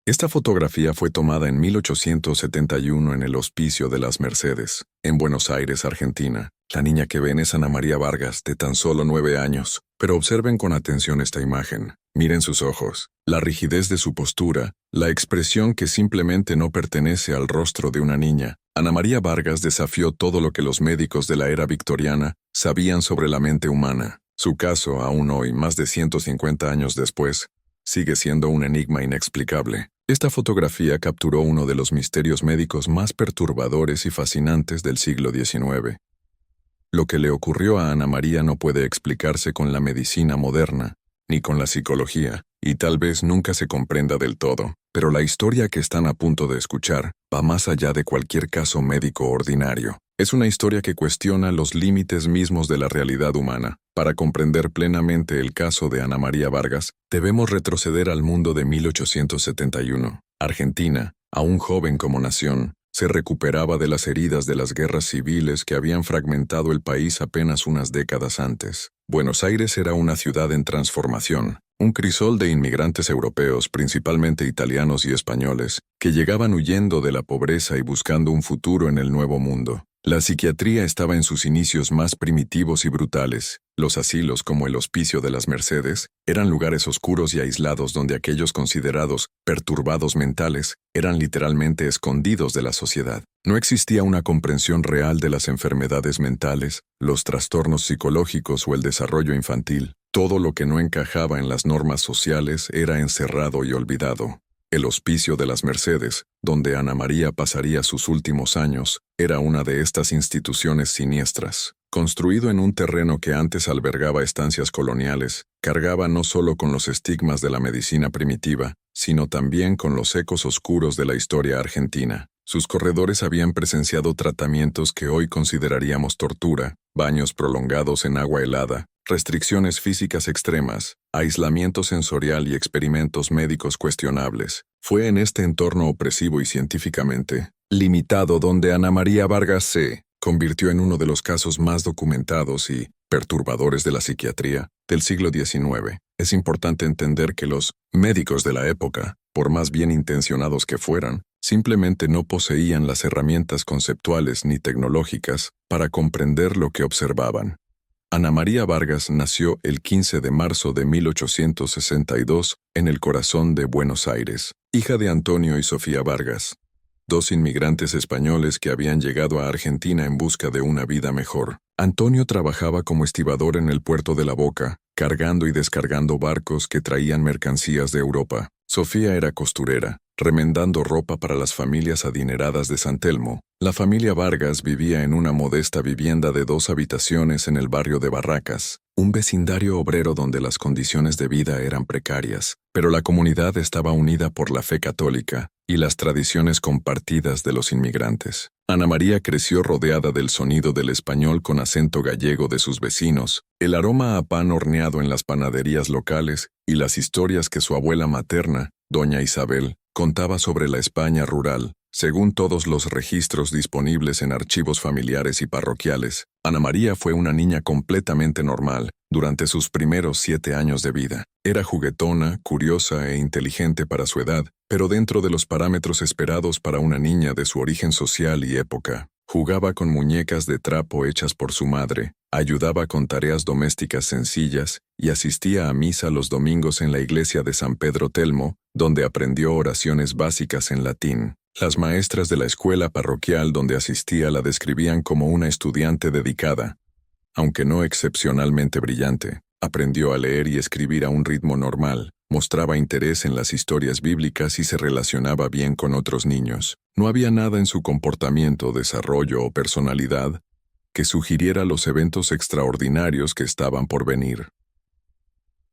Esta fotografía fue tomada en 1871 en el Hospicio de las Mercedes, en Buenos Aires, Argentina. La niña que ven es Ana María Vargas, de tan solo 9 años. Pero observen con atención esta imagen. Miren sus ojos, la rigidez de su postura, la expresión que simplemente no pertenece al rostro de una niña. Ana María Vargas desafió todo lo que los médicos de la era victoriana sabían sobre la mente humana. Su caso, aún hoy, más de 150 años después, sigue siendo un enigma inexplicable. Esta fotografía capturó uno de los misterios médicos más perturbadores y fascinantes del siglo XIX. Lo que le ocurrió a Ana María no puede explicarse con la medicina moderna, ni con la psicología, y tal vez nunca se comprenda del todo, pero la historia que están a punto de escuchar va más allá de cualquier caso médico ordinario. Es una historia que cuestiona los límites mismos de la realidad humana. Para comprender plenamente el caso de Ana María Vargas, debemos retroceder al mundo de 1871. Argentina, aún joven como nación, se recuperaba de las heridas de las guerras civiles que habían fragmentado el país apenas unas décadas antes. Buenos Aires era una ciudad en transformación, un crisol de inmigrantes europeos, principalmente italianos y españoles, que llegaban huyendo de la pobreza y buscando un futuro en el nuevo mundo. La psiquiatría estaba en sus inicios más primitivos y brutales. Los asilos, como el Hospicio de las Mercedes, eran lugares oscuros y aislados donde aquellos considerados perturbados mentales eran literalmente escondidos de la sociedad. No existía una comprensión real de las enfermedades mentales, los trastornos psicológicos o el desarrollo infantil. Todo lo que no encajaba en las normas sociales era encerrado y olvidado. El Hospicio de las Mercedes, donde Ana María pasaría sus últimos años, era una de estas instituciones siniestras. Construido en un terreno que antes albergaba estancias coloniales, cargaba no solo con los estigmas de la medicina primitiva, sino también con los ecos oscuros de la historia argentina. Sus corredores habían presenciado tratamientos que hoy consideraríamos tortura, baños prolongados en agua helada, restricciones físicas extremas, aislamiento sensorial y experimentos médicos cuestionables. Fue en este entorno opresivo y científicamente limitado donde Ana María Vargas se convirtió en uno de los casos más documentados y perturbadores de la psiquiatría del siglo XIX. Es importante entender que los médicos de la época, por más bien intencionados que fueran, simplemente no poseían las herramientas conceptuales ni tecnológicas para comprender lo que observaban. Ana María Vargas nació el 15 de marzo de 1862 en el corazón de Buenos Aires, hija de Antonio y Sofía Vargas, dos inmigrantes españoles que habían llegado a Argentina en busca de una vida mejor. Antonio trabajaba como estibador en el puerto de La Boca, cargando y descargando barcos que traían mercancías de Europa. Sofía era costurera, remendando ropa para las familias adineradas de San Telmo. La familia Vargas vivía en una modesta vivienda de 2 habitaciones en el barrio de Barracas, un vecindario obrero donde las condiciones de vida eran precarias, pero la comunidad estaba unida por la fe católica y las tradiciones compartidas de los inmigrantes. Ana María creció rodeada del sonido del español con acento gallego de sus vecinos, el aroma a pan horneado en las panaderías locales y las historias que su abuela materna, doña Isabel, contaba sobre la España rural. Según todos los registros disponibles en archivos familiares y parroquiales, Ana María fue una niña completamente normal durante sus primeros 7 años de vida. Era juguetona, curiosa e inteligente para su edad, pero dentro de los parámetros esperados para una niña de su origen social y época. Jugaba con muñecas de trapo hechas por su madre, ayudaba con tareas domésticas sencillas y asistía a misa los domingos en la iglesia de San Pedro Telmo, donde aprendió oraciones básicas en latín. Las maestras de la escuela parroquial donde asistía la describían como una estudiante dedicada. Aunque no excepcionalmente brillante, aprendió a leer y escribir a un ritmo normal, mostraba interés en las historias bíblicas y se relacionaba bien con otros niños. No había nada en su comportamiento, desarrollo o personalidad que sugiriera los eventos extraordinarios que estaban por venir.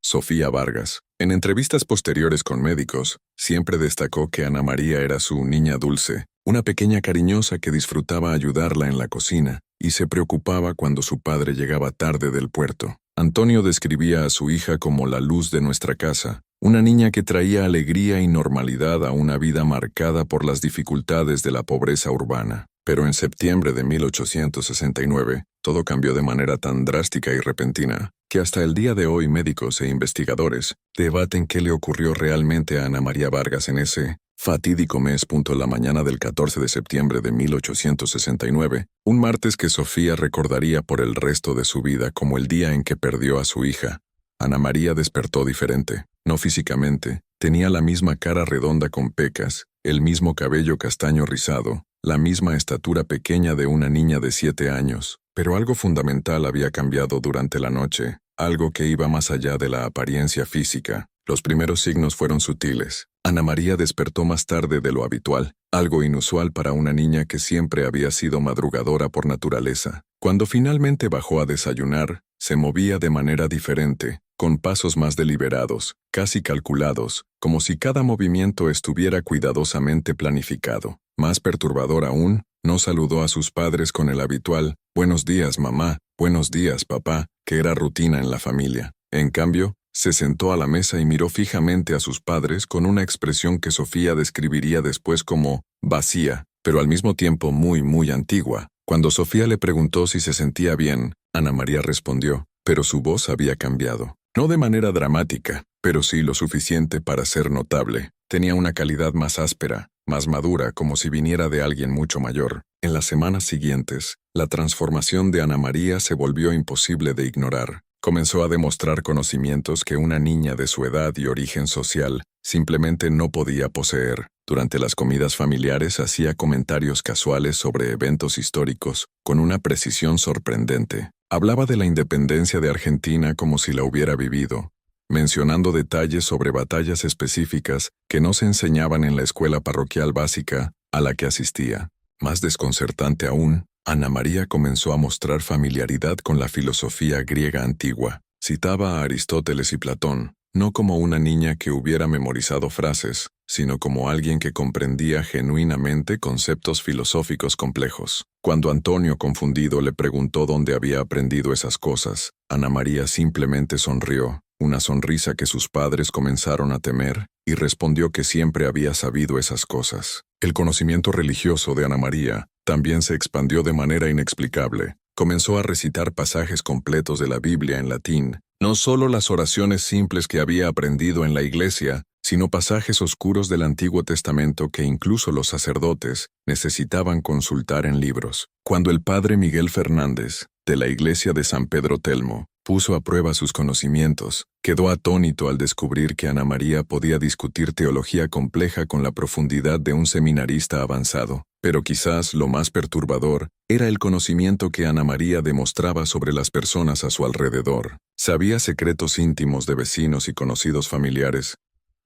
Sofía Vargas, en entrevistas posteriores con médicos, siempre destacó que Ana María era su niña dulce, una pequeña cariñosa que disfrutaba ayudarla en la cocina y se preocupaba cuando su padre llegaba tarde del puerto. Antonio describía a su hija como la luz de nuestra casa, una niña que traía alegría y normalidad a una vida marcada por las dificultades de la pobreza urbana. Pero en septiembre de 1869, todo cambió de manera tan drástica y repentina, que hasta el día de hoy médicos e investigadores debaten qué le ocurrió realmente a Ana María Vargas en ese Fatídico mes. La mañana del 14 de septiembre de 1869, un martes que Sofía recordaría por el resto de su vida como el día en que perdió a su hija. Ana María despertó diferente, no físicamente, tenía la misma cara redonda con pecas, el mismo cabello castaño rizado, la misma estatura pequeña de una niña de 7 años, pero algo fundamental había cambiado durante la noche, algo que iba más allá de la apariencia física. Los primeros signos fueron sutiles. Ana María despertó más tarde de lo habitual, algo inusual para una niña que siempre había sido madrugadora por naturaleza. Cuando finalmente bajó a desayunar, se movía de manera diferente, con pasos más deliberados, casi calculados, como si cada movimiento estuviera cuidadosamente planificado. Más perturbador aún, no saludó a sus padres con el habitual «Buenos días, mamá», «Buenos días, papá», que era rutina en la familia. En cambio, se sentó a la mesa y miró fijamente a sus padres con una expresión que Sofía describiría después como vacía, pero al mismo tiempo muy antigua. Cuando Sofía le preguntó si se sentía bien, Ana María respondió, pero su voz había cambiado. No de manera dramática, pero sí lo suficiente para ser notable. Tenía una calidad más áspera, más madura, como si viniera de alguien mucho mayor. En las semanas siguientes, la transformación de Ana María se volvió imposible de ignorar. Comenzó a demostrar conocimientos que una niña de su edad y origen social simplemente no podía poseer. Durante las comidas familiares hacía comentarios casuales sobre eventos históricos, con una precisión sorprendente. Hablaba de la independencia de Argentina como si la hubiera vivido, mencionando detalles sobre batallas específicas que no se enseñaban en la escuela parroquial básica a la que asistía. Más desconcertante aún, Ana María comenzó a mostrar familiaridad con la filosofía griega antigua. Citaba a Aristóteles y Platón, no como una niña que hubiera memorizado frases, sino como alguien que comprendía genuinamente conceptos filosóficos complejos. Cuando Antonio, confundido, le preguntó dónde había aprendido esas cosas, Ana María simplemente sonrió, una sonrisa que sus padres comenzaron a temer, y respondió que siempre había sabido esas cosas. El conocimiento religioso de Ana María también se expandió de manera inexplicable. Comenzó a recitar pasajes completos de la Biblia en latín, no solo las oraciones simples que había aprendido en la iglesia, sino pasajes oscuros del Antiguo Testamento que incluso los sacerdotes necesitaban consultar en libros. Cuando el padre Miguel Fernández, de la iglesia de San Pedro Telmo, puso a prueba sus conocimientos, quedó atónito al descubrir que Ana María podía discutir teología compleja con la profundidad de un seminarista avanzado. Pero quizás lo más perturbador era el conocimiento que Ana María demostraba sobre las personas a su alrededor. Sabía secretos íntimos de vecinos y conocidos familiares,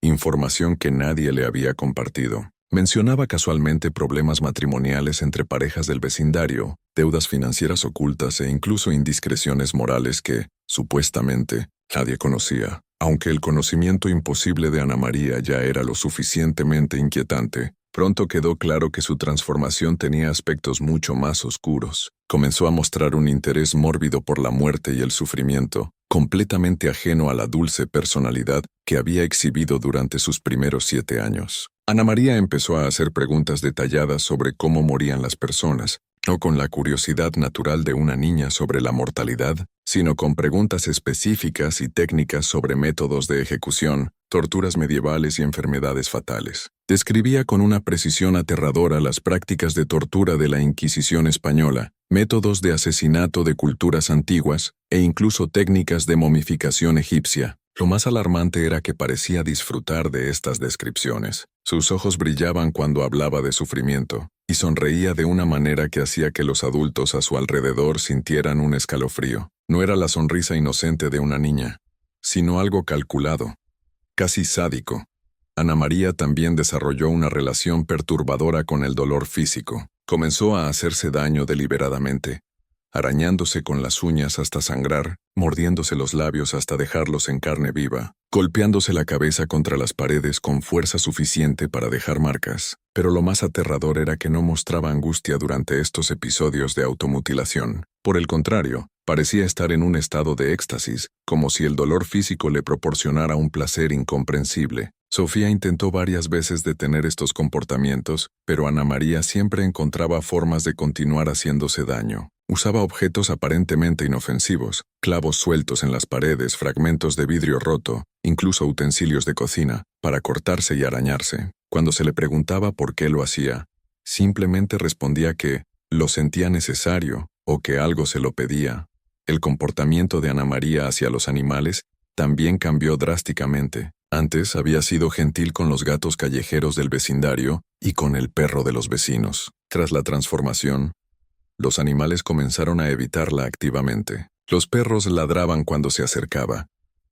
información que nadie le había compartido. Mencionaba casualmente problemas matrimoniales entre parejas del vecindario, deudas financieras ocultas e incluso indiscreciones morales que, supuestamente, nadie conocía. Aunque el conocimiento imposible de Ana María ya era lo suficientemente inquietante, pronto quedó claro que su transformación tenía aspectos mucho más oscuros. Comenzó a mostrar un interés mórbido por la muerte y el sufrimiento, completamente ajeno a la dulce personalidad que había exhibido durante sus primeros 7 años. Ana María empezó a hacer preguntas detalladas sobre cómo morían las personas, no con la curiosidad natural de una niña sobre la mortalidad, sino con preguntas específicas y técnicas sobre métodos de ejecución, torturas medievales y enfermedades fatales. Describía con una precisión aterradora las prácticas de tortura de la Inquisición española, métodos de asesinato de culturas antiguas e incluso técnicas de momificación egipcia. Lo más alarmante era que parecía disfrutar de estas descripciones. Sus ojos brillaban cuando hablaba de sufrimiento, y sonreía de una manera que hacía que los adultos a su alrededor sintieran un escalofrío. No era la sonrisa inocente de una niña, sino algo calculado, casi sádico. Ana María también desarrolló una relación perturbadora con el dolor físico. Comenzó a hacerse daño deliberadamente, arañándose con las uñas hasta sangrar, mordiéndose los labios hasta dejarlos en carne viva, golpeándose la cabeza contra las paredes con fuerza suficiente para dejar marcas. Pero lo más aterrador era que no mostraba angustia durante estos episodios de automutilación. Por el contrario, parecía estar en un estado de éxtasis, como si el dolor físico le proporcionara un placer incomprensible. Sofía intentó varias veces detener estos comportamientos, pero Ana María siempre encontraba formas de continuar haciéndose daño. Usaba objetos aparentemente inofensivos, clavos sueltos en las paredes, fragmentos de vidrio roto, incluso utensilios de cocina, para cortarse y arañarse. Cuando se le preguntaba por qué lo hacía, simplemente respondía que lo sentía necesario o que algo se lo pedía. El comportamiento de Ana María hacia los animales también cambió drásticamente. Antes había sido gentil con los gatos callejeros del vecindario y con el perro de los vecinos. Tras la transformación, los animales comenzaron a evitarla activamente. Los perros ladraban cuando se acercaba,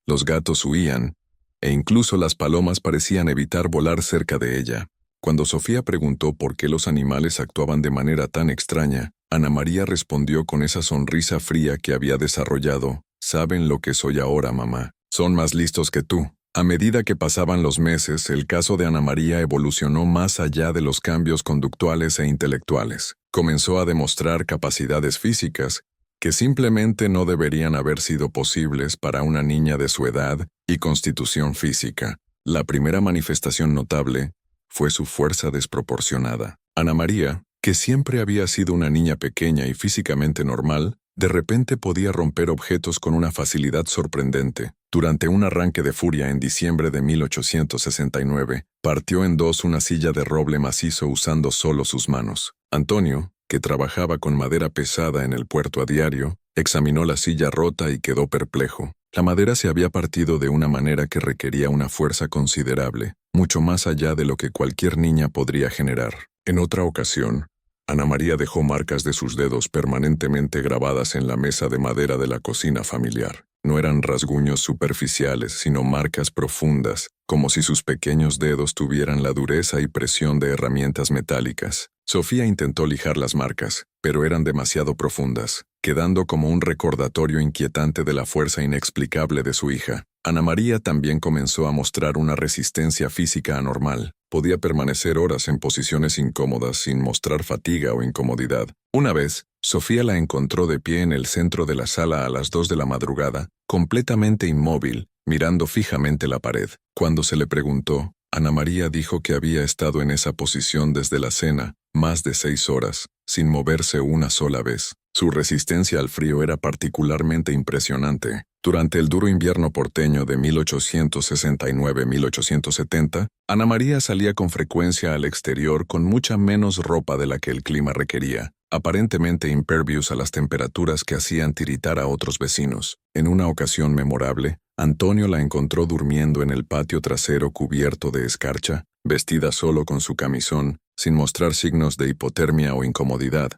los gatos huían, e incluso las palomas parecían evitar volar cerca de ella. Cuando Sofía preguntó por qué los animales actuaban de manera tan extraña, Ana María respondió con esa sonrisa fría que había desarrollado: «Saben lo que soy ahora, mamá. Son más listos que tú». A medida que pasaban los meses, el caso de Ana María evolucionó más allá de los cambios conductuales e intelectuales. Comenzó a demostrar capacidades físicas que simplemente no deberían haber sido posibles para una niña de su edad y constitución física. La primera manifestación notable fue su fuerza desproporcionada. Ana María, que siempre había sido una niña pequeña y físicamente normal, de repente podía romper objetos con una facilidad sorprendente. Durante un arranque de furia en diciembre de 1869, partió en dos una silla de roble macizo usando solo sus manos. Antonio, que trabajaba con madera pesada en el puerto a diario, examinó la silla rota y quedó perplejo. La madera se había partido de una manera que requería una fuerza considerable, mucho más allá de lo que cualquier niña podría generar. En otra ocasión, Ana María dejó marcas de sus dedos permanentemente grabadas en la mesa de madera de la cocina familiar. No eran rasguños superficiales, sino marcas profundas, como si sus pequeños dedos tuvieran la dureza y presión de herramientas metálicas. Sofía intentó lijar las marcas, pero eran demasiado profundas, quedando como un recordatorio inquietante de la fuerza inexplicable de su hija. Ana María también comenzó a mostrar una resistencia física anormal. Podía permanecer horas en posiciones incómodas sin mostrar fatiga o incomodidad. Una vez, Sofía la encontró de pie en el centro de la sala a las 2 de la madrugada, completamente inmóvil, mirando fijamente la pared. Cuando se le preguntó, Ana María dijo que había estado en esa posición desde la cena, más de 6 horas, sin moverse una sola vez. Su resistencia al frío era particularmente impresionante. Durante el duro invierno porteño de 1869-1870, Ana María salía con frecuencia al exterior con mucha menos ropa de la que el clima requería, aparentemente impervious a las temperaturas que hacían tiritar a otros vecinos. En una ocasión memorable, Antonio la encontró durmiendo en el patio trasero cubierto de escarcha, vestida solo con su camisón, sin mostrar signos de hipotermia o incomodidad.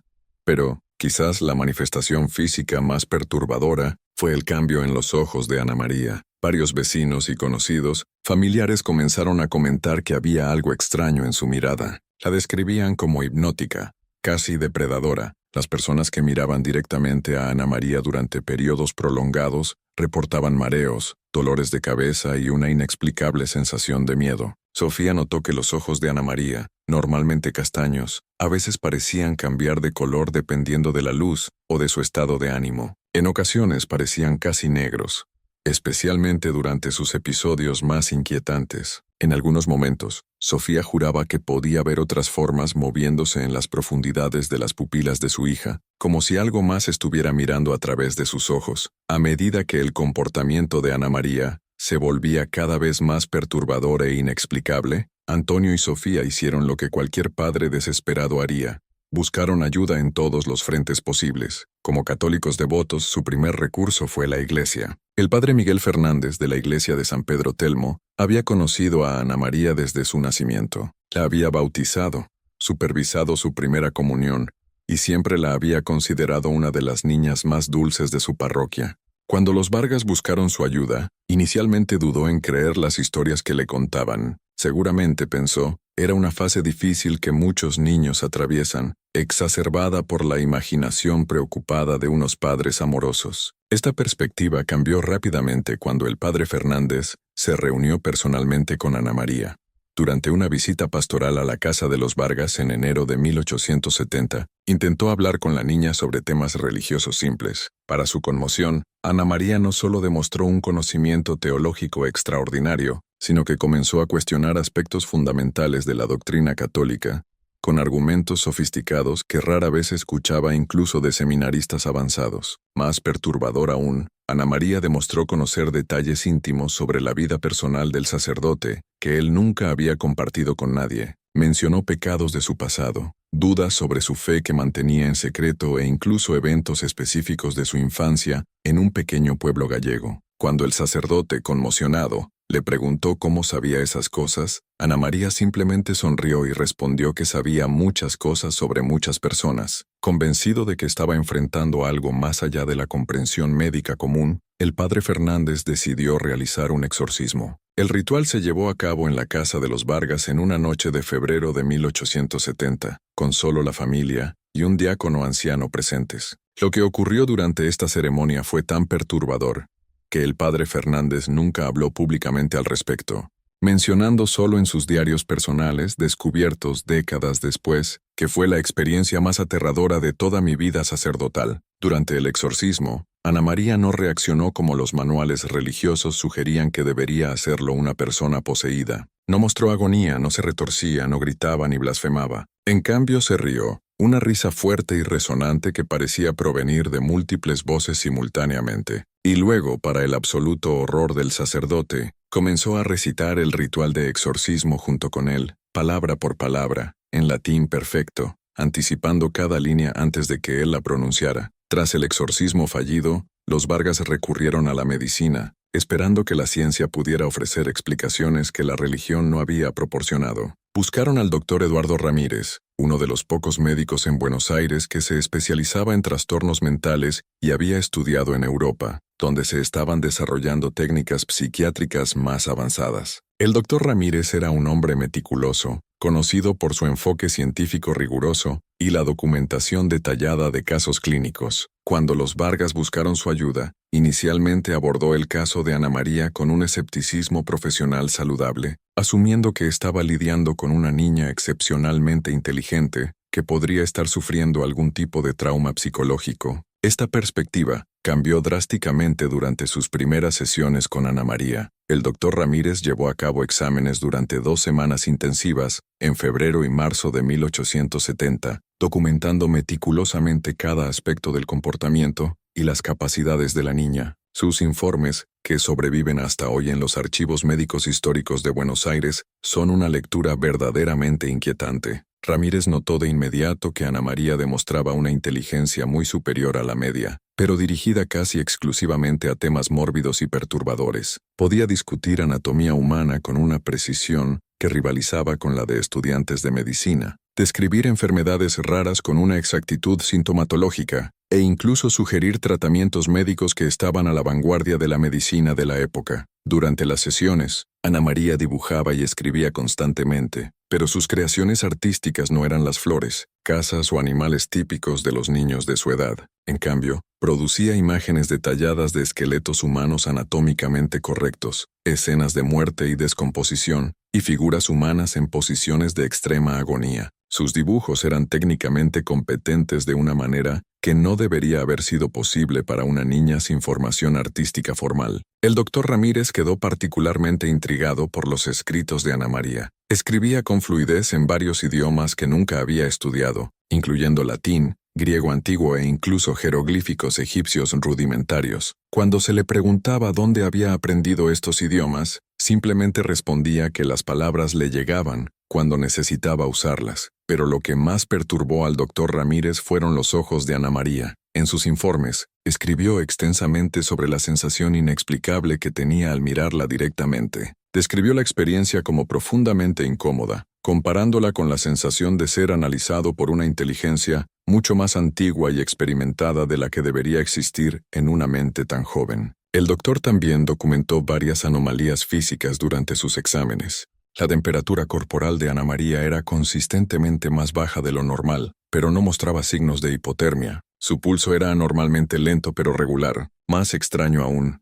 Pero, quizás la manifestación física más perturbadora fue el cambio en los ojos de Ana María. Varios vecinos y conocidos, familiares comenzaron a comentar que había algo extraño en su mirada. La describían como hipnótica, casi depredadora. Las personas que miraban directamente a Ana María durante periodos prolongados reportaban mareos, dolores de cabeza y una inexplicable sensación de miedo. Sofía notó que los ojos de Ana María, normalmente castaños, a veces parecían cambiar de color dependiendo de la luz o de su estado de ánimo. En ocasiones parecían casi negros, especialmente durante sus episodios más inquietantes. En algunos momentos, Sofía juraba que podía ver otras formas moviéndose en las profundidades de las pupilas de su hija, como si algo más estuviera mirando a través de sus ojos. A medida que el comportamiento de Ana María se volvía cada vez más perturbador e inexplicable, Antonio y Sofía hicieron lo que cualquier padre desesperado haría. Buscaron ayuda en todos los frentes posibles. Como católicos devotos, su primer recurso fue la iglesia. El padre Miguel Fernández de la iglesia de San Pedro Telmo había conocido a Ana María desde su nacimiento. La había bautizado, supervisado su primera comunión y siempre la había considerado una de las niñas más dulces de su parroquia. Cuando los Vargas buscaron su ayuda, inicialmente dudó en creer las historias que le contaban. Seguramente, pensó, era una fase difícil que muchos niños atraviesan, exacerbada por la imaginación preocupada de unos padres amorosos. Esta perspectiva cambió rápidamente cuando el padre Fernández se reunió personalmente con Ana María. Durante una visita pastoral a la casa de los Vargas en enero de 1870, intentó hablar con la niña sobre temas religiosos simples. Para su conmoción, Ana María no solo demostró un conocimiento teológico extraordinario, sino que comenzó a cuestionar aspectos fundamentales de la doctrina católica con argumentos sofisticados que rara vez escuchaba incluso de seminaristas avanzados. Más perturbador aún, Ana María demostró conocer detalles íntimos sobre la vida personal del sacerdote que él nunca había compartido con nadie. Mencionó pecados de su pasado, dudas sobre su fe que mantenía en secreto e incluso eventos específicos de su infancia en un pequeño pueblo gallego. Cuando el sacerdote, conmocionado, le preguntó cómo sabía esas cosas, Ana María simplemente sonrió y respondió que sabía muchas cosas sobre muchas personas. Convencido de que estaba enfrentando algo más allá de la comprensión médica común, el padre Fernández decidió realizar un exorcismo. El ritual se llevó a cabo en la casa de los Vargas en una noche de febrero de 1870, con solo la familia y un diácono anciano presentes. Lo que ocurrió durante esta ceremonia fue tan perturbador que el padre Fernández nunca habló públicamente al respecto, mencionando solo en sus diarios personales, descubiertos décadas después, que fue la experiencia más aterradora de toda mi vida sacerdotal. Durante el exorcismo, Ana María no reaccionó como los manuales religiosos sugerían que debería hacerlo una persona poseída. No mostró agonía, no se retorcía, no gritaba ni blasfemaba. En cambio se rió, una risa fuerte y resonante que parecía provenir de múltiples voces simultáneamente. Y luego, para el absoluto horror del sacerdote, comenzó a recitar el ritual de exorcismo junto con él, palabra por palabra, en latín perfecto, anticipando cada línea antes de que él la pronunciara. Tras el exorcismo fallido, los Vargas recurrieron a la medicina, esperando que la ciencia pudiera ofrecer explicaciones que la religión no había proporcionado. Buscaron al doctor Eduardo Ramírez, uno de los pocos médicos en Buenos Aires que se especializaba en trastornos mentales y había estudiado en Europa, donde se estaban desarrollando técnicas psiquiátricas más avanzadas. El doctor Ramírez era un hombre meticuloso, conocido por su enfoque científico riguroso y la documentación detallada de casos clínicos. Cuando los Vargas buscaron su ayuda, inicialmente abordó el caso de Ana María con un escepticismo profesional saludable, asumiendo que estaba lidiando con una niña excepcionalmente inteligente que podría estar sufriendo algún tipo de trauma psicológico. Esta perspectiva cambió drásticamente durante sus primeras sesiones con Ana María. El doctor Ramírez llevó a cabo exámenes durante 2 semanas intensivas, en febrero y marzo de 1870, documentando meticulosamente cada aspecto del comportamiento y las capacidades de la niña. Sus informes, que sobreviven hasta hoy en los archivos médicos históricos de Buenos Aires, son una lectura verdaderamente inquietante. Ramírez notó de inmediato que Ana María demostraba una inteligencia muy superior a la media, pero dirigida casi exclusivamente a temas mórbidos y perturbadores. Podía discutir anatomía humana con una precisión que rivalizaba con la de estudiantes de medicina, describir enfermedades raras con una exactitud sintomatológica, e incluso sugerir tratamientos médicos que estaban a la vanguardia de la medicina de la época. Durante las sesiones, Ana María dibujaba y escribía constantemente, pero sus creaciones artísticas no eran las flores, casas o animales típicos de los niños de su edad. En cambio, producía imágenes detalladas de esqueletos humanos anatómicamente correctos, escenas de muerte y descomposición, y figuras humanas en posiciones de extrema agonía. Sus dibujos eran técnicamente competentes de una manera que no debería haber sido posible para una niña sin formación artística formal. El doctor Ramírez quedó particularmente intrigado por los escritos de Ana María. Escribía con fluidez en varios idiomas que nunca había estudiado, incluyendo latín, griego antiguo e incluso jeroglíficos egipcios rudimentarios. Cuando se le preguntaba dónde había aprendido estos idiomas, simplemente respondía que las palabras le llegaban cuando necesitaba usarlas. Pero lo que más perturbó al doctor Ramírez fueron los ojos de Ana María. En sus informes, escribió extensamente sobre la sensación inexplicable que tenía al mirarla directamente. Describió la experiencia como profundamente incómoda, comparándola con la sensación de ser analizado por una inteligencia mucho más antigua y experimentada de la que debería existir en una mente tan joven. El doctor también documentó varias anomalías físicas durante sus exámenes. La temperatura corporal de Ana María era consistentemente más baja de lo normal, pero no mostraba signos de hipotermia. Su pulso era anormalmente lento pero regular. Más extraño aún,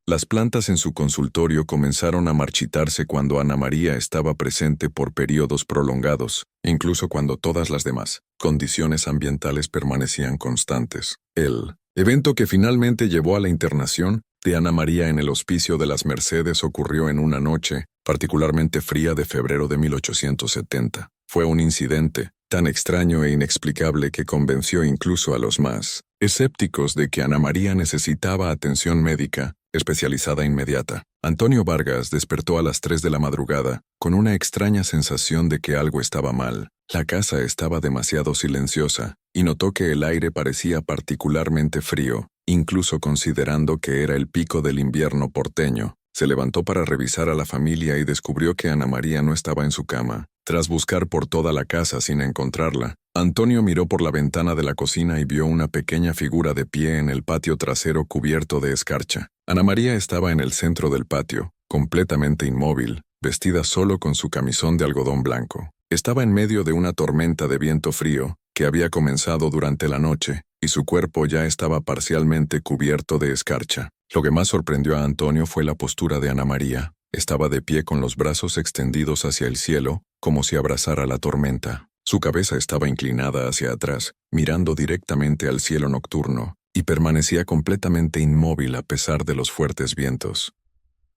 las plantas en su consultorio comenzaron a marchitarse cuando Ana María estaba presente por periodos prolongados, incluso cuando todas las demás condiciones ambientales permanecían constantes. El evento que finalmente llevó a la internación de Ana María en el Hospicio de las Mercedes ocurrió en una noche particularmente fría de febrero de 1870. Fue un incidente tan extraño e inexplicable que convenció incluso a los más escépticos de que Ana María necesitaba atención médica especializada inmediata. Antonio Vargas despertó a las 3 de la madrugada, con una extraña sensación de que algo estaba mal. La casa estaba demasiado silenciosa, y notó que el aire parecía particularmente frío, incluso considerando que era el pico del invierno porteño. Se levantó para revisar a la familia y descubrió que Ana María no estaba en su cama. Tras buscar por toda la casa sin encontrarla, Antonio miró por la ventana de la cocina y vio una pequeña figura de pie en el patio trasero cubierto de escarcha. Ana María estaba en el centro del patio, completamente inmóvil, vestida solo con su camisón de algodón blanco. Estaba en medio de una tormenta de viento frío que había comenzado durante la noche, y su cuerpo ya estaba parcialmente cubierto de escarcha. Lo que más sorprendió a Antonio fue la postura de Ana María. Estaba de pie con los brazos extendidos hacia el cielo, como si abrazara la tormenta. Su cabeza estaba inclinada hacia atrás, mirando directamente al cielo nocturno, y permanecía completamente inmóvil a pesar de los fuertes vientos.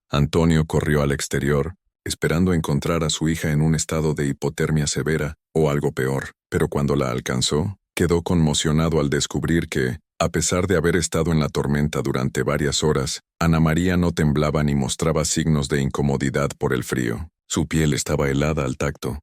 Antonio corrió al exterior, esperando encontrar a su hija en un estado de hipotermia severa o algo peor, pero cuando la alcanzó, quedó conmocionado al descubrir que, a pesar de haber estado en la tormenta durante varias horas, Ana María no temblaba ni mostraba signos de incomodidad por el frío. Su piel estaba helada al tacto,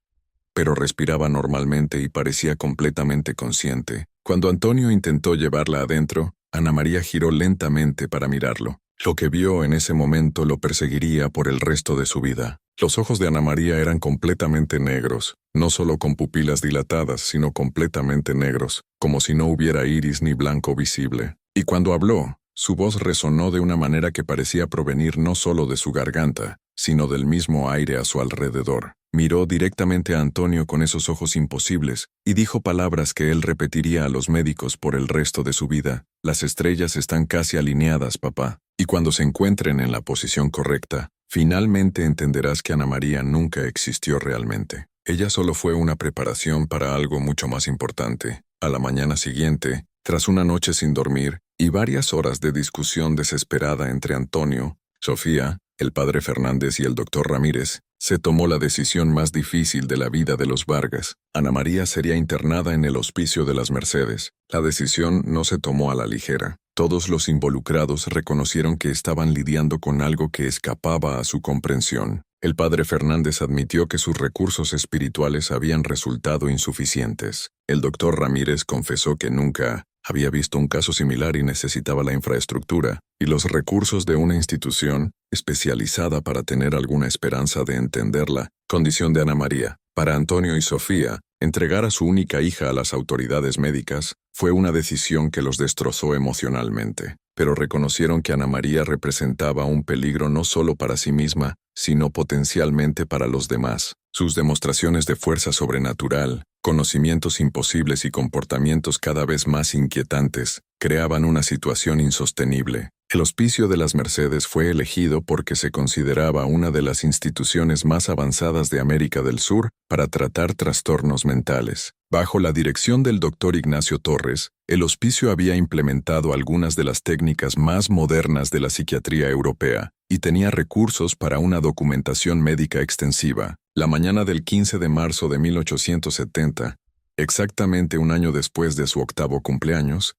pero respiraba normalmente y parecía completamente consciente. Cuando Antonio intentó llevarla adentro, Ana María giró lentamente para mirarlo. Lo que vio en ese momento lo perseguiría por el resto de su vida. Los ojos de Ana María eran completamente negros, no solo con pupilas dilatadas, sino completamente negros, como si no hubiera iris ni blanco visible. Y cuando habló, su voz resonó de una manera que parecía provenir no solo de su garganta, sino del mismo aire a su alrededor. Miró directamente a Antonio con esos ojos imposibles y dijo palabras que él repetiría a los médicos por el resto de su vida. Las estrellas están casi alineadas, papá, y cuando se encuentren en la posición correcta, finalmente entenderás que Ana María nunca existió realmente. Ella solo fue una preparación para algo mucho más importante. A la mañana siguiente, tras una noche sin dormir y varias horas de discusión desesperada entre Antonio, Sofía, el padre Fernández y el doctor Ramírez, se tomó la decisión más difícil de la vida de los Vargas. Ana María sería internada en el Hospicio de las Mercedes. La decisión no se tomó a la ligera. Todos los involucrados reconocieron que estaban lidiando con algo que escapaba a su comprensión. El padre Fernández admitió que sus recursos espirituales habían resultado insuficientes. El doctor Ramírez confesó que nunca había visto un caso similar y necesitaba la infraestructura y los recursos de una institución especializada para tener alguna esperanza de entender la condición de Ana María. Para Antonio y Sofía, entregar a su única hija a las autoridades médicas fue una decisión que los destrozó emocionalmente, pero reconocieron que Ana María representaba un peligro no solo para sí misma, sino potencialmente para los demás. Sus demostraciones de fuerza sobrenatural, conocimientos imposibles y comportamientos cada vez más inquietantes creaban una situación insostenible. El Hospicio de las Mercedes fue elegido porque se consideraba una de las instituciones más avanzadas de América del Sur para tratar trastornos mentales. Bajo la dirección del doctor Ignacio Torres, el hospicio había implementado algunas de las técnicas más modernas de la psiquiatría europea y tenía recursos para una documentación médica extensiva. La mañana del 15 de marzo de 1870, exactamente un año después de su 8º cumpleaños,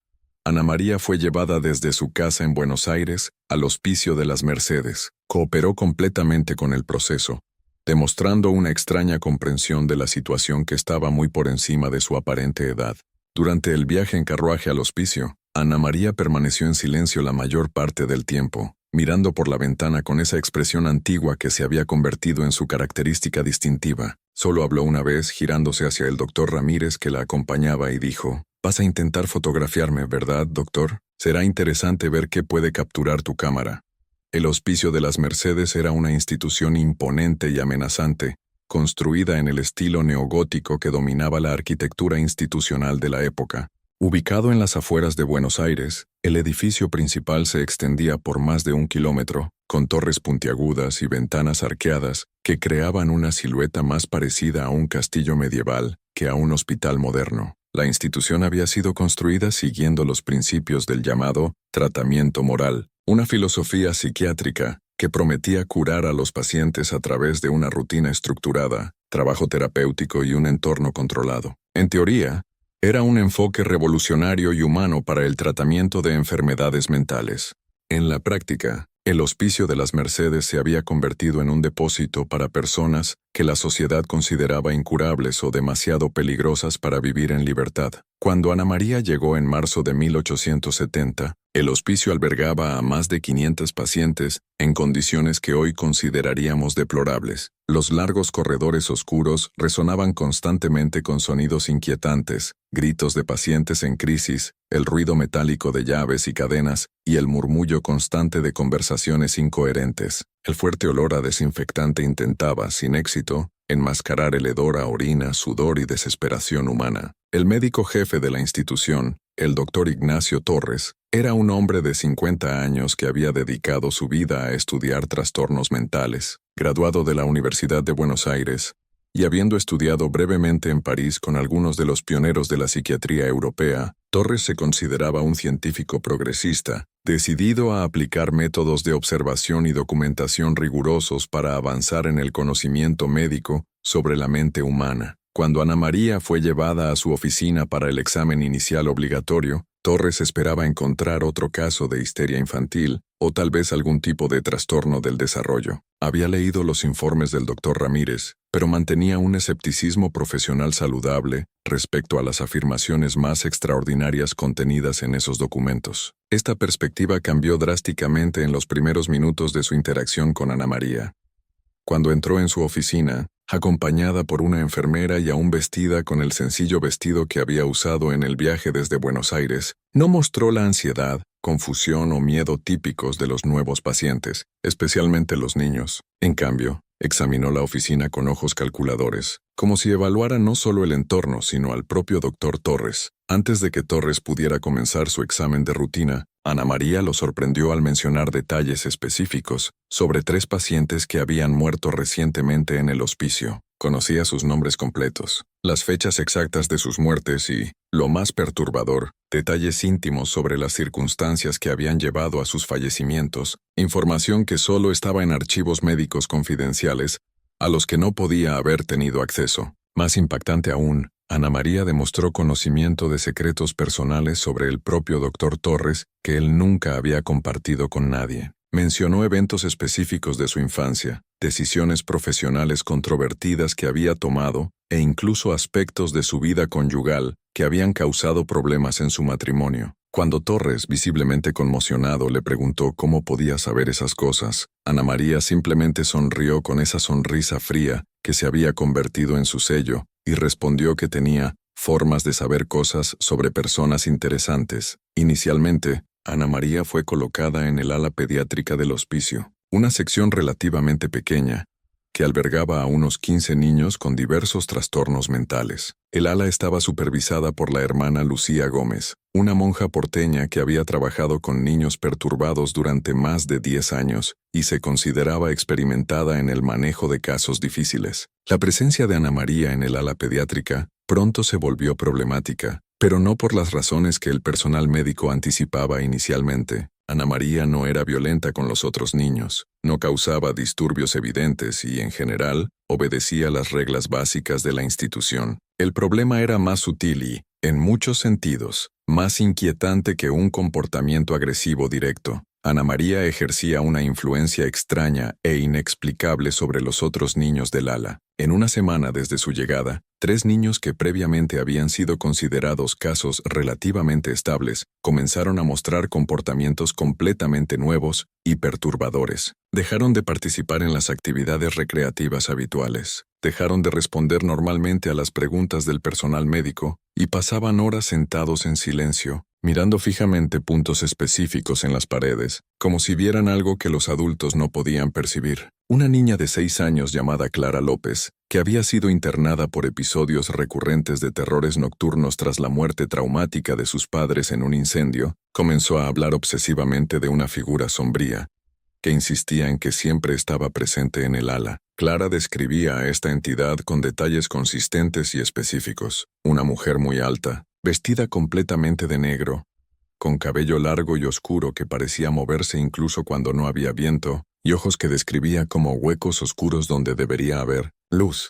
Ana María fue llevada desde su casa en Buenos Aires al Hospicio de las Mercedes. Cooperó completamente con el proceso, demostrando una extraña comprensión de la situación que estaba muy por encima de su aparente edad. Durante el viaje en carruaje al hospicio, Ana María permaneció en silencio la mayor parte del tiempo, mirando por la ventana con esa expresión antigua que se había convertido en su característica distintiva. Solo habló una vez, girándose hacia el doctor Ramírez que la acompañaba y dijo: «Vas a intentar fotografiarme, ¿verdad, doctor? Será interesante ver qué puede capturar tu cámara». El Hospicio de las Mercedes era una institución imponente y amenazante, construida en el estilo neogótico que dominaba la arquitectura institucional de la época. Ubicado en las afueras de Buenos Aires, el edificio principal se extendía por más de 1 kilómetro, con torres puntiagudas y ventanas arqueadas que creaban una silueta más parecida a un castillo medieval que a un hospital moderno. La institución había sido construida siguiendo los principios del llamado tratamiento moral, una filosofía psiquiátrica que prometía curar a los pacientes a través de una rutina estructurada, trabajo terapéutico y un entorno controlado. En teoría, era un enfoque revolucionario y humano para el tratamiento de enfermedades mentales. En la práctica, el Hospicio de las Mercedes se había convertido en un depósito para personas que la sociedad consideraba incurables o demasiado peligrosas para vivir en libertad. Cuando Ana María llegó en marzo de 1870, el hospicio albergaba a más de 500 pacientes en condiciones que hoy consideraríamos deplorables. Los largos corredores oscuros resonaban constantemente con sonidos inquietantes, gritos de pacientes en crisis, el ruido metálico de llaves y cadenas y el murmullo constante de conversaciones incoherentes. El fuerte olor a desinfectante intentaba, sin éxito, enmascarar el hedor a orina, sudor y desesperación humana. El médico jefe de la institución, el doctor Ignacio Torres, era un hombre de 50 años que había dedicado su vida a estudiar trastornos mentales. Graduado de la Universidad de Buenos Aires, y habiendo estudiado brevemente en París con algunos de los pioneros de la psiquiatría europea, Torres se consideraba un científico progresista, decidido a aplicar métodos de observación y documentación rigurosos para avanzar en el conocimiento médico sobre la mente humana. Cuando Ana María fue llevada a su oficina para el examen inicial obligatorio, Torres esperaba encontrar otro caso de histeria infantil o tal vez algún tipo de trastorno del desarrollo. Había leído los informes del doctor Ramírez, pero mantenía un escepticismo profesional saludable respecto a las afirmaciones más extraordinarias contenidas en esos documentos. Esta perspectiva cambió drásticamente en los primeros minutos de su interacción con Ana María. Cuando entró en su oficina, acompañada por una enfermera y aún vestida con el sencillo vestido que había usado en el viaje desde Buenos Aires, no mostró la ansiedad, confusión o miedo típicos de los nuevos pacientes, especialmente los niños. En cambio, examinó la oficina con ojos calculadores, como si evaluara no solo el entorno, sino al propio doctor Torres. Antes de que Torres pudiera comenzar su examen de rutina, Ana María lo sorprendió al mencionar detalles específicos sobre 3 pacientes que habían muerto recientemente en el hospicio. Conocía sus nombres completos, las fechas exactas de sus muertes y, lo más perturbador, detalles íntimos sobre las circunstancias que habían llevado a sus fallecimientos, información que solo estaba en archivos médicos confidenciales a los que no podía haber tenido acceso. Más impactante aún, Ana María demostró conocimiento de secretos personales sobre el propio doctor Torres que él nunca había compartido con nadie. Mencionó eventos específicos de su infancia, decisiones profesionales controvertidas que había tomado e incluso aspectos de su vida conyugal que habían causado problemas en su matrimonio. Cuando Torres, visiblemente conmocionado, le preguntó cómo podía saber esas cosas, Ana María simplemente sonrió con esa sonrisa fría que se había convertido en su sello y respondió que tenía formas de saber cosas sobre personas interesantes. Inicialmente, Ana María fue colocada en el ala pediátrica del hospicio, una sección relativamente pequeña, que albergaba a unos 15 niños con diversos trastornos mentales. El ala estaba supervisada por la hermana Lucía Gómez, una monja porteña que había trabajado con niños perturbados durante más de 10 años y se consideraba experimentada en el manejo de casos difíciles. La presencia de Ana María en el ala pediátrica pronto se volvió problemática, pero no por las razones que el personal médico anticipaba inicialmente. Ana María no era violenta con los otros niños, no causaba disturbios evidentes y, en general, obedecía las reglas básicas de la institución. El problema era más sutil y, en muchos sentidos, más inquietante que un comportamiento agresivo directo. Ana María ejercía una influencia extraña e inexplicable sobre los otros niños del ala. En una semana desde su llegada, 3 niños que previamente habían sido considerados casos relativamente estables, comenzaron a mostrar comportamientos completamente nuevos y perturbadores. Dejaron de participar en las actividades recreativas habituales, dejaron de responder normalmente a las preguntas del personal médico y pasaban horas sentados en silencio, mirando fijamente puntos específicos en las paredes, como si vieran algo que los adultos no podían percibir. Una niña de 6 años llamada Clara López, que había sido internada por episodios recurrentes de terrores nocturnos tras la muerte traumática de sus padres en un incendio, comenzó a hablar obsesivamente de una figura sombría, que insistía en que siempre estaba presente en el ala. Clara describía a esta entidad con detalles consistentes y específicos. Una mujer muy alta, vestida completamente de negro, con cabello largo y oscuro que parecía moverse incluso cuando no había viento, y ojos que describía como huecos oscuros donde debería haber luz.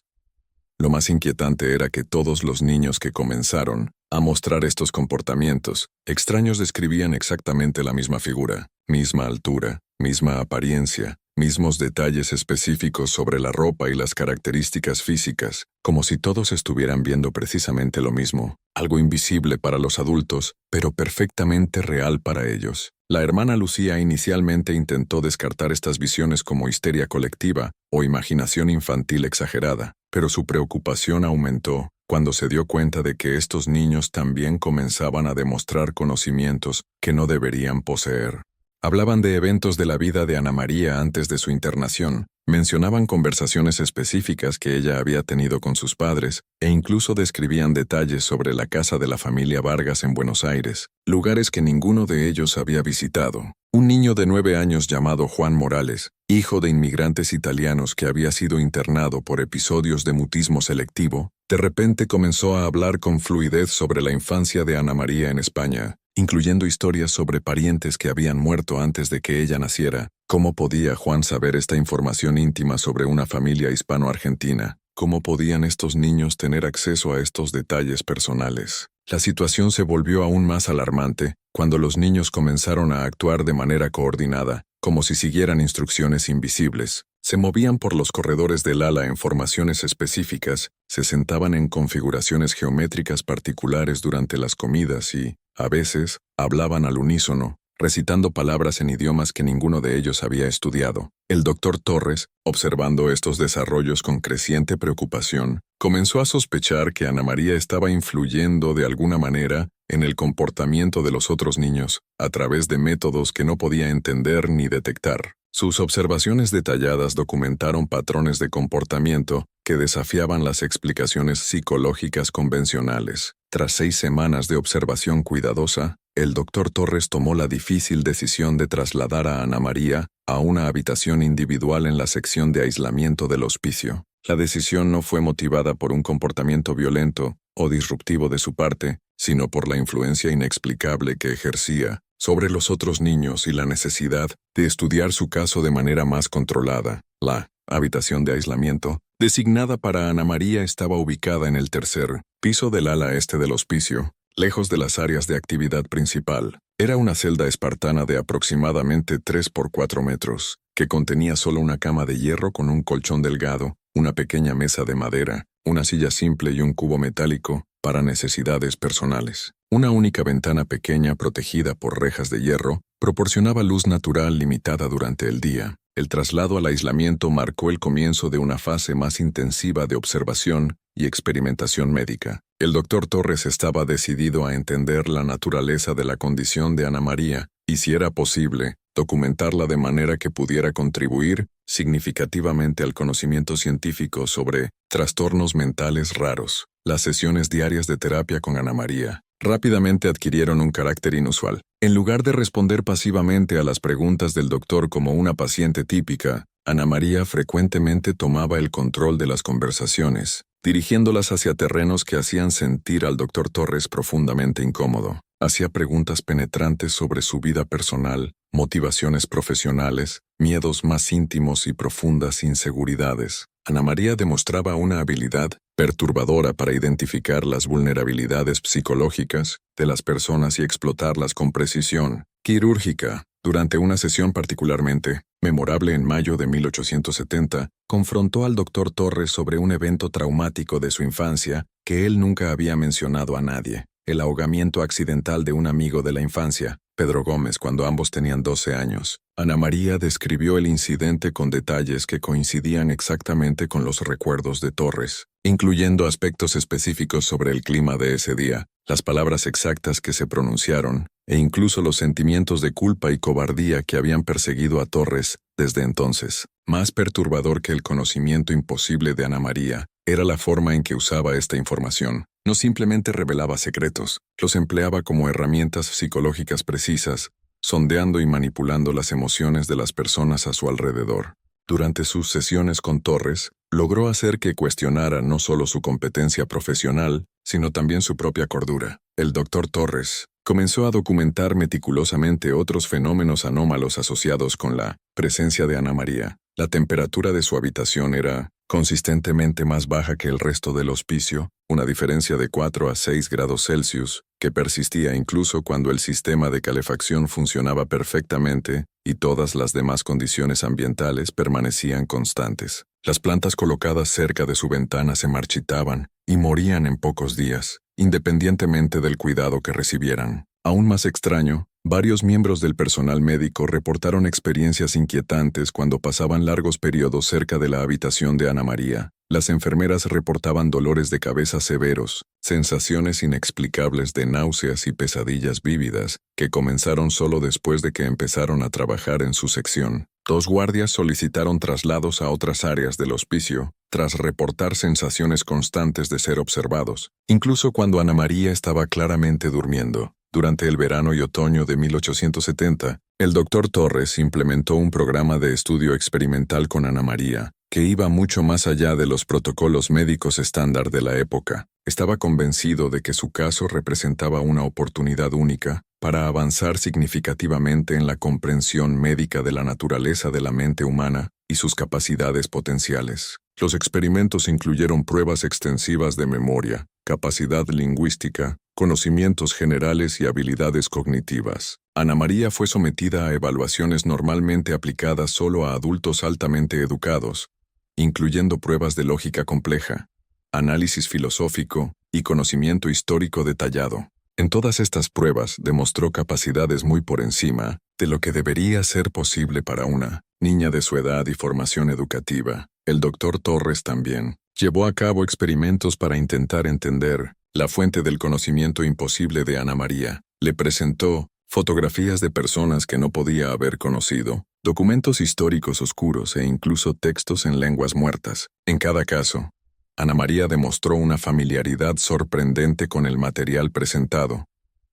Lo más inquietante era que todos los niños que comenzaron a mostrar estos comportamientos extraños describían exactamente la misma figura, misma altura, misma apariencia, mismos detalles específicos sobre la ropa y las características físicas, como si todos estuvieran viendo precisamente lo mismo, algo invisible para los adultos, pero perfectamente real para ellos. La hermana Lucía inicialmente intentó descartar estas visiones como histeria colectiva o imaginación infantil exagerada, pero su preocupación aumentó cuando se dio cuenta de que estos niños también comenzaban a demostrar conocimientos que no deberían poseer. Hablaban de eventos de la vida de Ana María antes de su internación, mencionaban conversaciones específicas que ella había tenido con sus padres e incluso describían detalles sobre la casa de la familia Vargas en Buenos Aires, lugares que ninguno de ellos había visitado. Un niño de 9 años llamado Juan Morales, hijo de inmigrantes italianos que había sido internado por episodios de mutismo selectivo, de repente comenzó a hablar con fluidez sobre la infancia de Ana María en España, incluyendo historias sobre parientes que habían muerto antes de que ella naciera. ¿Cómo podía Juan saber esta información íntima sobre una familia hispano-argentina? ¿Cómo podían estos niños tener acceso a estos detalles personales? La situación se volvió aún más alarmante cuando los niños comenzaron a actuar de manera coordinada, como si siguieran instrucciones invisibles. Se movían por los corredores del ala en formaciones específicas, se sentaban en configuraciones geométricas particulares durante las comidas y, a veces, hablaban al unísono, recitando palabras en idiomas que ninguno de ellos había estudiado. El doctor Torres, observando estos desarrollos con creciente preocupación, comenzó a sospechar que Ana María estaba influyendo de alguna manera en el comportamiento de los otros niños, a través de métodos que no podía entender ni detectar. Sus observaciones detalladas documentaron patrones de comportamiento que desafiaban las explicaciones psicológicas convencionales. Tras 6 semanas de observación cuidadosa, el doctor Torres tomó la difícil decisión de trasladar a Ana María a una habitación individual en la sección de aislamiento del hospicio. La decisión no fue motivada por un comportamiento violento o disruptivo de su parte, sino por la influencia inexplicable que ejercía sobre los otros niños y la necesidad de estudiar su caso de manera más controlada. La habitación de aislamiento, designada para Ana María, estaba ubicada en el 3er piso del ala este del hospicio, lejos de las áreas de actividad principal. Era una celda espartana de aproximadamente 3 por 4 metros, que contenía solo una cama de hierro con un colchón delgado, una pequeña mesa de madera, una silla simple y un cubo metálico para necesidades personales. Una única ventana pequeña protegida por rejas de hierro proporcionaba luz natural limitada durante el día. El traslado al aislamiento marcó el comienzo de una fase más intensiva de observación y experimentación médica. El doctor Torres estaba decidido a entender la naturaleza de la condición de Ana María y, si era posible, documentarla de manera que pudiera contribuir significativamente al conocimiento científico sobre trastornos mentales raros. Las sesiones diarias de terapia con Ana María rápidamente adquirieron un carácter inusual. En lugar de responder pasivamente a las preguntas del doctor como una paciente típica, Ana María frecuentemente tomaba el control de las conversaciones, dirigiéndolas hacia terrenos que hacían sentir al doctor Torres profundamente incómodo. Hacía preguntas penetrantes sobre su vida personal, motivaciones profesionales, miedos más íntimos y profundas inseguridades. Ana María demostraba una habilidad perturbadora para identificar las vulnerabilidades psicológicas de las personas y explotarlas con precisión quirúrgica. Durante una sesión particularmente memorable en mayo de 1870, confrontó al doctor Torres sobre un evento traumático de su infancia que él nunca había mencionado a nadie: el ahogamiento accidental de un amigo de la infancia, Pedro Gómez, cuando ambos tenían 12 años. Ana María describió el incidente con detalles que coincidían exactamente con los recuerdos de Torres, incluyendo aspectos específicos sobre el clima de ese día, las palabras exactas que se pronunciaron, e incluso los sentimientos de culpa y cobardía que habían perseguido a Torres desde entonces. Más perturbador que el conocimiento imposible de Ana María era la forma en que usaba esta información. No simplemente revelaba secretos, los empleaba como herramientas psicológicas precisas, sondeando y manipulando las emociones de las personas a su alrededor. Durante sus sesiones con Torres, logró hacer que cuestionara no solo su competencia profesional, sino también su propia cordura. El doctor Torres comenzó a documentar meticulosamente otros fenómenos anómalos asociados con la presencia de Ana María. La temperatura de su habitación era consistentemente más baja que el resto del hospicio, una diferencia de 4 a 6 grados Celsius, que persistía incluso cuando el sistema de calefacción funcionaba perfectamente y todas las demás condiciones ambientales permanecían constantes. Las plantas colocadas cerca de su ventana se marchitaban y morían en pocos días, independientemente del cuidado que recibieran. Aún más extraño, varios miembros del personal médico reportaron experiencias inquietantes cuando pasaban largos periodos cerca de la habitación de Ana María. Las enfermeras reportaban dolores de cabeza severos, sensaciones inexplicables de náuseas y pesadillas vívidas, que comenzaron solo después de que empezaron a trabajar en su sección. 2 guardias solicitaron traslados a otras áreas del hospicio, tras reportar sensaciones constantes de ser observados, incluso cuando Ana María estaba claramente durmiendo. Durante el verano y otoño de 1870, el Dr. Torres implementó un programa de estudio experimental con Ana María, que iba mucho más allá de los protocolos médicos estándar de la época. Estaba convencido de que su caso representaba una oportunidad única para avanzar significativamente en la comprensión médica de la naturaleza de la mente humana y sus capacidades potenciales. Los experimentos incluyeron pruebas extensivas de memoria, capacidad lingüística, conocimientos generales y habilidades cognitivas. Ana María fue sometida a evaluaciones normalmente aplicadas solo a adultos altamente educados, incluyendo pruebas de lógica compleja, análisis filosófico y conocimiento histórico detallado. En todas estas pruebas demostró capacidades muy por encima de lo que debería ser posible para una niña de su edad y formación educativa. El Dr. Torres también llevó a cabo experimentos para intentar entender la fuente del conocimiento imposible de Ana María. Le presentó fotografías de personas que no podía haber conocido, documentos históricos oscuros e incluso textos en lenguas muertas. En cada caso, Ana María demostró una familiaridad sorprendente con el material presentado,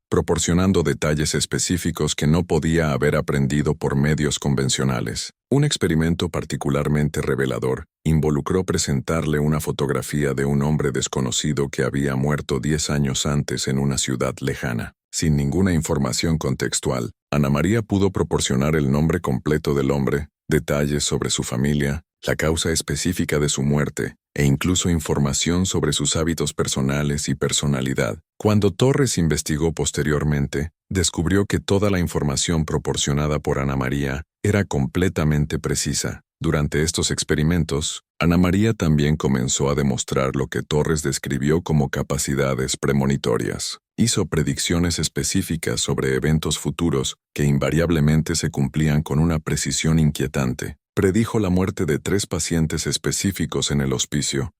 proporcionando detalles específicos que no podía haber aprendido por medios convencionales. Un experimento particularmente revelador involucró presentarle una fotografía de un hombre desconocido que había muerto 10 años antes en una ciudad lejana. Sin ninguna información contextual, Ana María pudo proporcionar el nombre completo del hombre, detalles sobre su familia, la causa específica de su muerte, e incluso información sobre sus hábitos personales y personalidad. Cuando Torres investigó posteriormente, descubrió que toda la información proporcionada por Ana María era completamente precisa. Durante estos experimentos, Ana María también comenzó a demostrar lo que Torres describió como capacidades premonitorias. Hizo predicciones específicas sobre eventos futuros que invariablemente se cumplían con una precisión inquietante. Predijo la muerte de 3 pacientes específicos en el hospicio,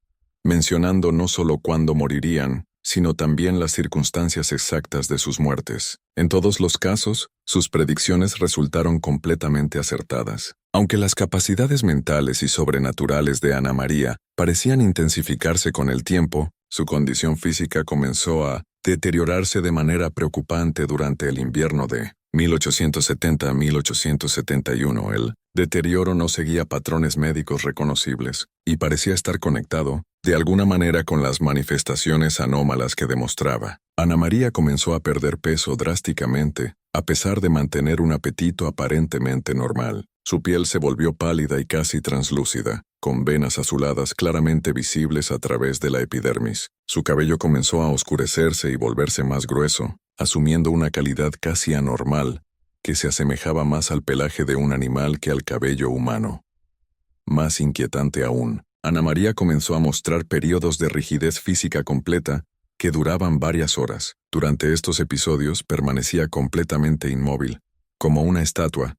mencionando no solo cuándo morirían, sino también las circunstancias exactas de sus muertes. En todos los casos, sus predicciones resultaron completamente acertadas. Aunque las capacidades mentales y sobrenaturales de Ana María parecían intensificarse con el tiempo, su condición física comenzó a deteriorarse de manera preocupante durante el invierno de 1870 a 1871. El deterioro no seguía patrones médicos reconocibles y parecía estar conectado, de alguna manera, con las manifestaciones anómalas que demostraba. Ana María comenzó a perder peso drásticamente, a pesar de mantener un apetito aparentemente normal. Su piel se volvió pálida y casi translúcida, con venas azuladas claramente visibles a través de la epidermis. Su cabello comenzó a oscurecerse y volverse más grueso, asumiendo una calidad casi anormal, que se asemejaba más al pelaje de un animal que al cabello humano. Más inquietante aún, Ana María comenzó a mostrar periodos de rigidez física completa que duraban varias horas. Durante estos episodios permanecía completamente inmóvil, como una estatua,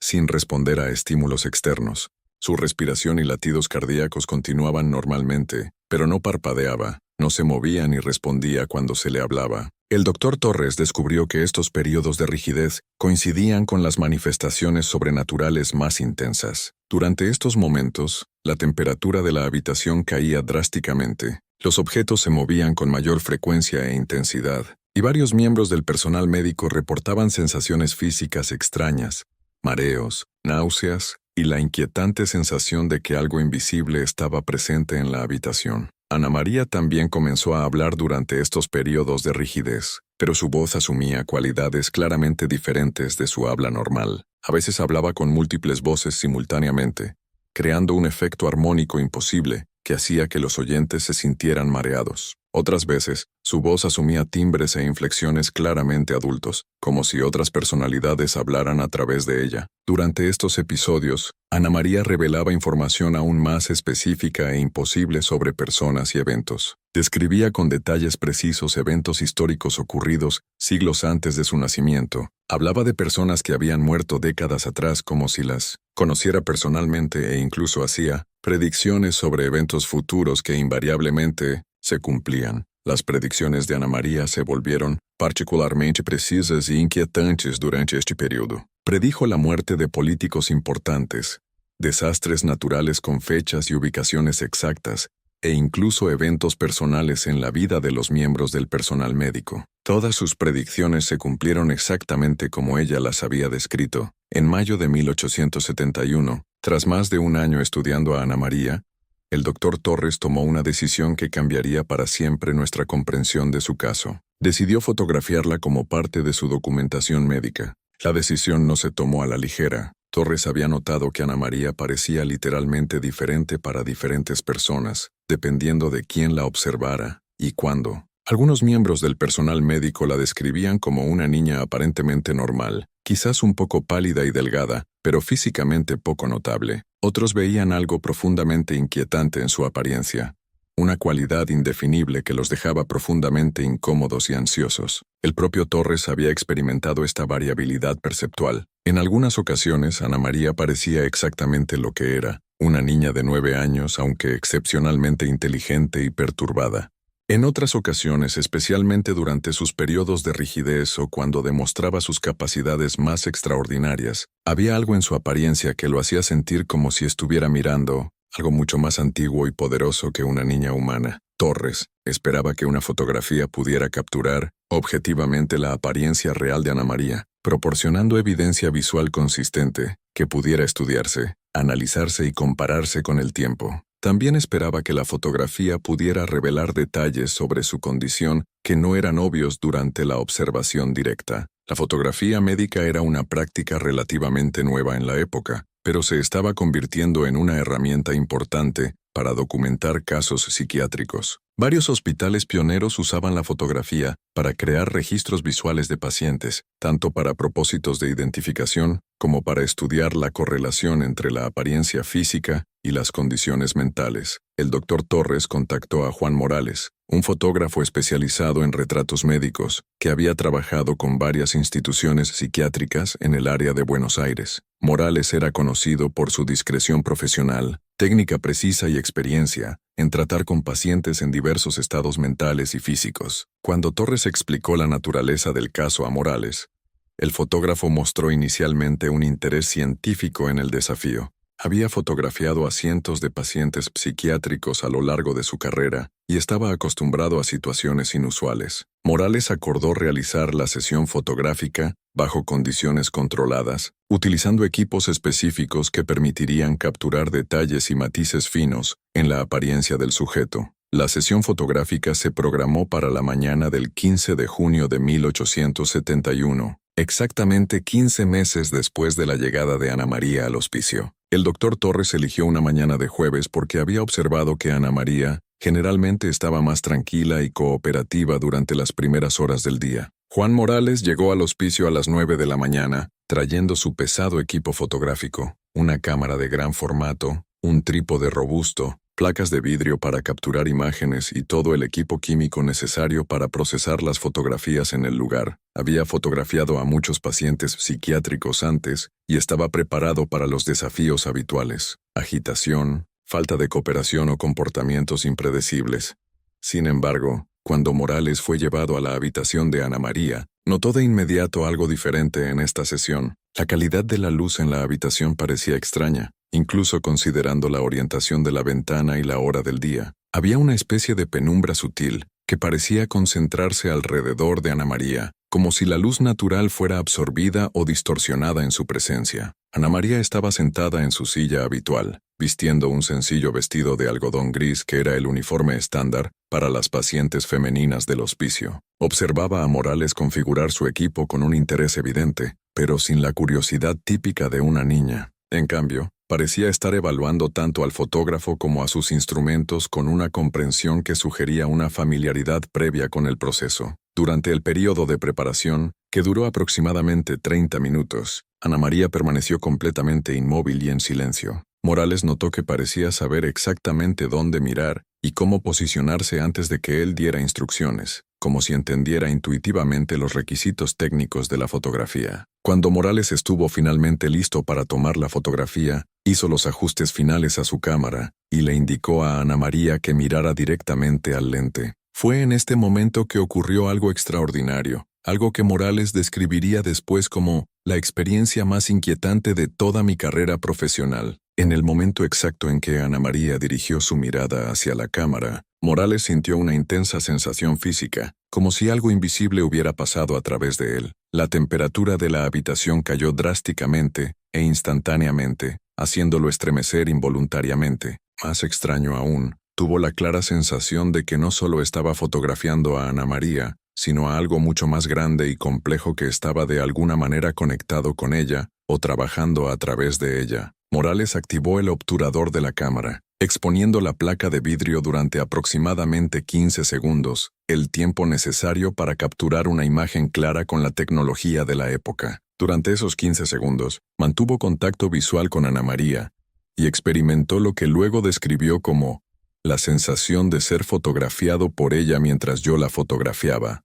sin responder a estímulos externos. Su respiración y latidos cardíacos continuaban normalmente, pero no parpadeaba, no se movía ni respondía cuando se le hablaba. El Dr. Torres descubrió que estos periodos de rigidez coincidían con las manifestaciones sobrenaturales más intensas. Durante estos momentos, la temperatura de la habitación caía drásticamente, los objetos se movían con mayor frecuencia e intensidad, y varios miembros del personal médico reportaban sensaciones físicas extrañas, mareos, náuseas y la inquietante sensación de que algo invisible estaba presente en la habitación. Ana María también comenzó a hablar durante estos periodos de rigidez, pero su voz asumía cualidades claramente diferentes de su habla normal. A veces hablaba con múltiples voces simultáneamente, creando un efecto armónico imposible que hacía que los oyentes se sintieran mareados. Otras veces, su voz asumía timbres e inflexiones claramente adultos, como si otras personalidades hablaran a través de ella. Durante estos episodios, Ana María revelaba información aún más específica e imposible sobre personas y eventos. Describía con detalles precisos eventos históricos ocurridos siglos antes de su nacimiento. Hablaba de personas que habían muerto décadas atrás como si las conociera personalmente e incluso hacía predicciones sobre eventos futuros que invariablemente se cumplían. Las predicciones de Ana María se volvieron particularmente precisas y inquietantes durante este periodo. Predijo la muerte de políticos importantes, desastres naturales con fechas y ubicaciones exactas, e incluso eventos personales en la vida de los miembros del personal médico. Todas sus predicciones se cumplieron exactamente como ella las había descrito. En mayo de 1871, tras más de un año estudiando a Ana María, el doctor Torres tomó una decisión que cambiaría para siempre nuestra comprensión de su caso. Decidió fotografiarla como parte de su documentación médica. La decisión no se tomó a la ligera. Torres había notado que Ana María parecía literalmente diferente para diferentes personas, dependiendo de quién la observara y cuándo. Algunos miembros del personal médico la describían como una niña aparentemente normal, quizás un poco pálida y delgada, pero físicamente poco notable. Otros veían algo profundamente inquietante en su apariencia, una cualidad indefinible que los dejaba profundamente incómodos y ansiosos. El propio Torres había experimentado esta variabilidad perceptual. En algunas ocasiones, Ana María parecía exactamente lo que era, una niña de 9 años, aunque excepcionalmente inteligente y perturbada. En otras ocasiones, especialmente durante sus periodos de rigidez o cuando demostraba sus capacidades más extraordinarias, había algo en su apariencia que lo hacía sentir como si estuviera mirando algo mucho más antiguo y poderoso que una niña humana. Torres esperaba que una fotografía pudiera capturar objetivamente la apariencia real de Ana María, proporcionando evidencia visual consistente que pudiera estudiarse, analizarse y compararse con el tiempo. También esperaba que la fotografía pudiera revelar detalles sobre su condición que no eran obvios durante la observación directa. La fotografía médica era una práctica relativamente nueva en la época, pero se estaba convirtiendo en una herramienta importante para documentar casos psiquiátricos. Varios hospitales pioneros usaban la fotografía para crear registros visuales de pacientes, tanto para propósitos de identificación como para estudiar la correlación entre la apariencia física y las condiciones mentales. El doctor Torres contactó a Juan Morales, un fotógrafo especializado en retratos médicos, que había trabajado con varias instituciones psiquiátricas en el área de Buenos Aires. Morales era conocido por su discreción profesional, técnica precisa y experiencia en tratar con pacientes en diversos estados mentales y físicos. Cuando Torres explicó la naturaleza del caso a Morales, el fotógrafo mostró inicialmente un interés científico en el desafío. Había fotografiado a cientos de pacientes psiquiátricos a lo largo de su carrera y estaba acostumbrado a situaciones inusuales. Morales acordó realizar la sesión fotográfica bajo condiciones controladas, utilizando equipos específicos que permitirían capturar detalles y matices finos en la apariencia del sujeto. La sesión fotográfica se programó para la mañana del 15 de junio de 1871, exactamente 15 meses después de la llegada de Ana María al hospicio. El doctor Torres eligió una mañana de jueves porque había observado que Ana María generalmente estaba más tranquila y cooperativa durante las primeras horas del día. Juan Morales llegó al hospicio a las 9 de la mañana, trayendo su pesado equipo fotográfico, una cámara de gran formato, un trípode robusto, placas de vidrio para capturar imágenes y todo el equipo químico necesario para procesar las fotografías en el lugar. Había fotografiado a muchos pacientes psiquiátricos antes y estaba preparado para los desafíos habituales: agitación, falta de cooperación o comportamientos impredecibles. Sin embargo, cuando Morales fue llevado a la habitación de Ana María, notó de inmediato algo diferente en esta sesión. La calidad de la luz en la habitación parecía extraña, incluso considerando la orientación de la ventana y la hora del día. Había una especie de penumbra sutil que parecía concentrarse alrededor de Ana María, como si la luz natural fuera absorbida o distorsionada en su presencia. Ana María estaba sentada en su silla habitual, vistiendo un sencillo vestido de algodón gris que era el uniforme estándar para las pacientes femeninas del hospicio. Observaba a Morales configurar su equipo con un interés evidente, pero sin la curiosidad típica de una niña. En cambio, Parecía estar evaluando tanto al fotógrafo como a sus instrumentos con una comprensión que sugería una familiaridad previa con el proceso. Durante el período de preparación, que duró aproximadamente 30 minutos, Ana María permaneció completamente inmóvil y en silencio. Morales notó que parecía saber exactamente dónde mirar y cómo posicionarse antes de que él diera instrucciones, como si entendiera intuitivamente los requisitos técnicos de la fotografía. Cuando Morales estuvo finalmente listo para tomar la fotografía, hizo los ajustes finales a su cámara y le indicó a Ana María que mirara directamente al lente. Fue en este momento que ocurrió algo extraordinario, algo que Morales describiría después como la experiencia más inquietante de toda mi carrera profesional. En el momento exacto en que Ana María dirigió su mirada hacia la cámara, Morales sintió una intensa sensación física, como si algo invisible hubiera pasado a través de él. La temperatura de la habitación cayó drásticamente e instantáneamente, haciéndolo estremecer involuntariamente. Más extraño aún, tuvo la clara sensación de que no solo estaba fotografiando a Ana María, sino a algo mucho más grande y complejo que estaba de alguna manera conectado con ella o trabajando a través de ella. Morales activó el obturador de la cámara, exponiendo la placa de vidrio durante aproximadamente 15 segundos, el tiempo necesario para capturar una imagen clara con la tecnología de la época. Durante esos 15 segundos, mantuvo contacto visual con Ana María y experimentó lo que luego describió como la sensación de ser fotografiado por ella mientras yo la fotografiaba.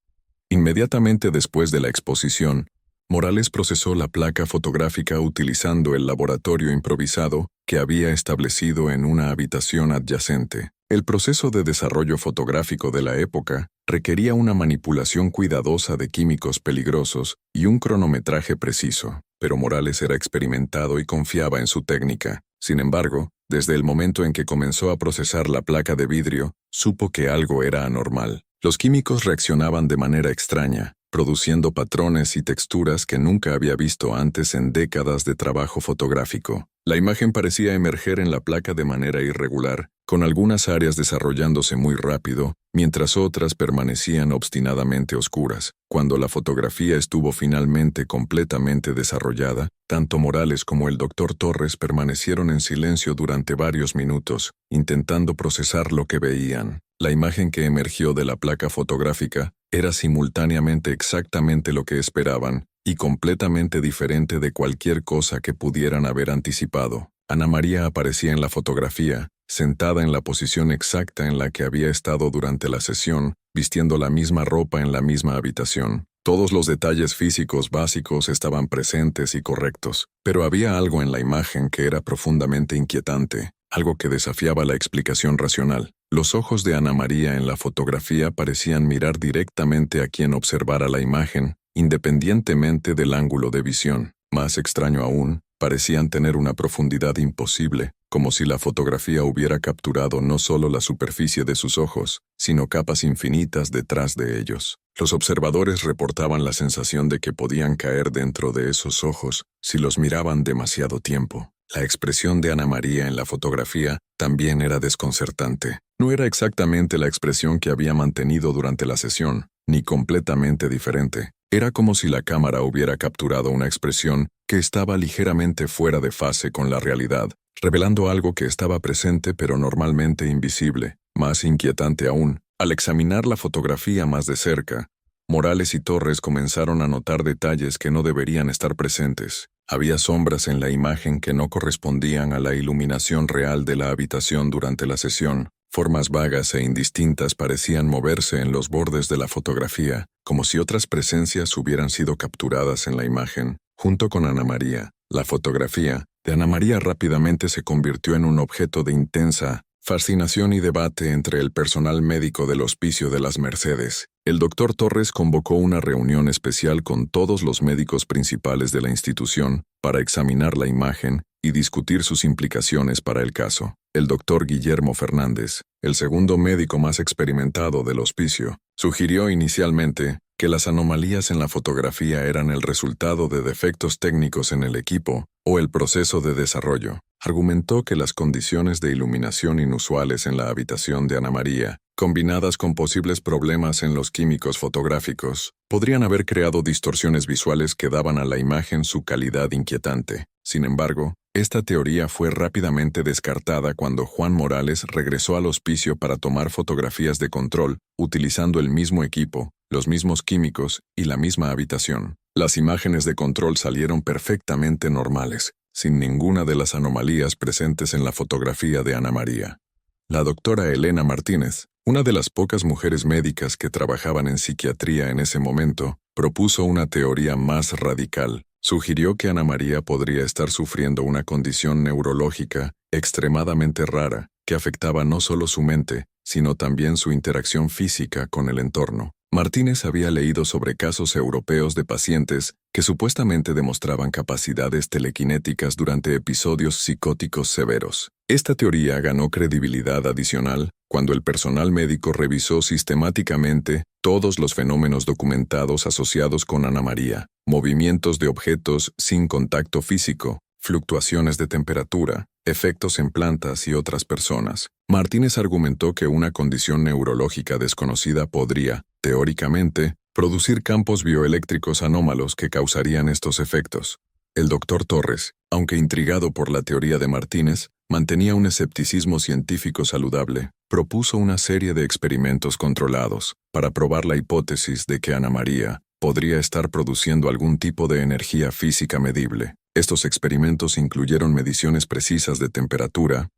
Inmediatamente después de la exposición, Morales procesó la placa fotográfica utilizando el laboratorio improvisado que había establecido en una habitación adyacente. El proceso de desarrollo fotográfico de la época requería una manipulación cuidadosa de químicos peligrosos y un cronometraje preciso, pero Morales era experimentado y confiaba en su técnica. Sin embargo, desde el momento en que comenzó a procesar la placa de vidrio, supo que algo era anormal. Los químicos reaccionaban de manera extraña, produciendo patrones y texturas que nunca había visto antes en décadas de trabajo fotográfico. La imagen parecía emerger en la placa de manera irregular, con algunas áreas desarrollándose muy rápido, mientras otras permanecían obstinadamente oscuras. Cuando la fotografía estuvo finalmente completamente desarrollada, tanto Morales como el Dr. Torres permanecieron en silencio durante varios minutos, intentando procesar lo que veían. La imagen que emergió de la placa fotográfica era simultáneamente exactamente lo que esperaban y completamente diferente de cualquier cosa que pudieran haber anticipado. Ana María aparecía en la fotografía, sentada en la posición exacta en la que había estado durante la sesión, vistiendo la misma ropa en la misma habitación. Todos los detalles físicos básicos estaban presentes y correctos, pero había algo en la imagen que era profundamente inquietante, algo que desafiaba la explicación racional. Los ojos de Ana María en la fotografía parecían mirar directamente a quien observara la imagen, independientemente del ángulo de visión. Más extraño aún, parecían tener una profundidad imposible, como si la fotografía hubiera capturado no solo la superficie de sus ojos, sino capas infinitas detrás de ellos. Los observadores reportaban la sensación de que podían caer dentro de esos ojos si los miraban demasiado tiempo. La expresión de Ana María en la fotografía también era desconcertante. No era exactamente la expresión que había mantenido durante la sesión, ni completamente diferente. Era como si la cámara hubiera capturado una expresión que estaba ligeramente fuera de fase con la realidad, revelando algo que estaba presente pero normalmente invisible. Más inquietante aún, al examinar la fotografía más de cerca, Morales y Torres comenzaron a notar detalles que no deberían estar presentes. Había sombras en la imagen que no correspondían a la iluminación real de la habitación durante la sesión. Formas vagas e indistintas parecían moverse en los bordes de la fotografía, como si otras presencias hubieran sido capturadas en la imagen. Junto con Ana María, la fotografía de Ana María rápidamente se convirtió en un objeto de intensa fascinación y debate entre el personal médico del Hospicio de las Mercedes. El Dr. Torres convocó una reunión especial con todos los médicos principales de la institución para examinar la imagen y discutir sus implicaciones para el caso. El Dr. Guillermo Fernández, el segundo médico más experimentado del hospicio, sugirió inicialmente que las anomalías en la fotografía eran el resultado de defectos técnicos en el equipo o el proceso de desarrollo. Argumentó que las condiciones de iluminación inusuales en la habitación de Ana María, combinadas con posibles problemas en los químicos fotográficos, podrían haber creado distorsiones visuales que daban a la imagen su calidad inquietante. Sin embargo, esta teoría fue rápidamente descartada cuando Juan Morales regresó al hospicio para tomar fotografías de control, utilizando el mismo equipo, los mismos químicos y la misma habitación. Las imágenes de control salieron perfectamente normales, sin ninguna de las anomalías presentes en la fotografía de Ana María. La doctora Elena Martínez, una de las pocas mujeres médicas que trabajaban en psiquiatría en ese momento, propuso una teoría más radical. Sugirió que Ana María podría estar sufriendo una condición neurológica extremadamente rara que afectaba no solo su mente, sino también su interacción física con el entorno. Martínez había leído sobre casos europeos de pacientes que supuestamente demostraban capacidades telequinéticas durante episodios psicóticos severos. Esta teoría ganó credibilidad adicional cuando el personal médico revisó sistemáticamente todos los fenómenos documentados asociados con Ana María: movimientos de objetos sin contacto físico, fluctuaciones de temperatura, efectos en plantas y otras personas. Martínez argumentó que una condición neurológica desconocida podría, teóricamente, producir campos bioeléctricos anómalos que causarían estos efectos. El doctor Torres, aunque intrigado por la teoría de Martínez, mantenía un escepticismo científico saludable. Propuso una serie de experimentos controlados para probar la hipótesis de que Ana María podría estar produciendo algún tipo de energía física medible. Estos experimentos incluyeron mediciones precisas de temperatura,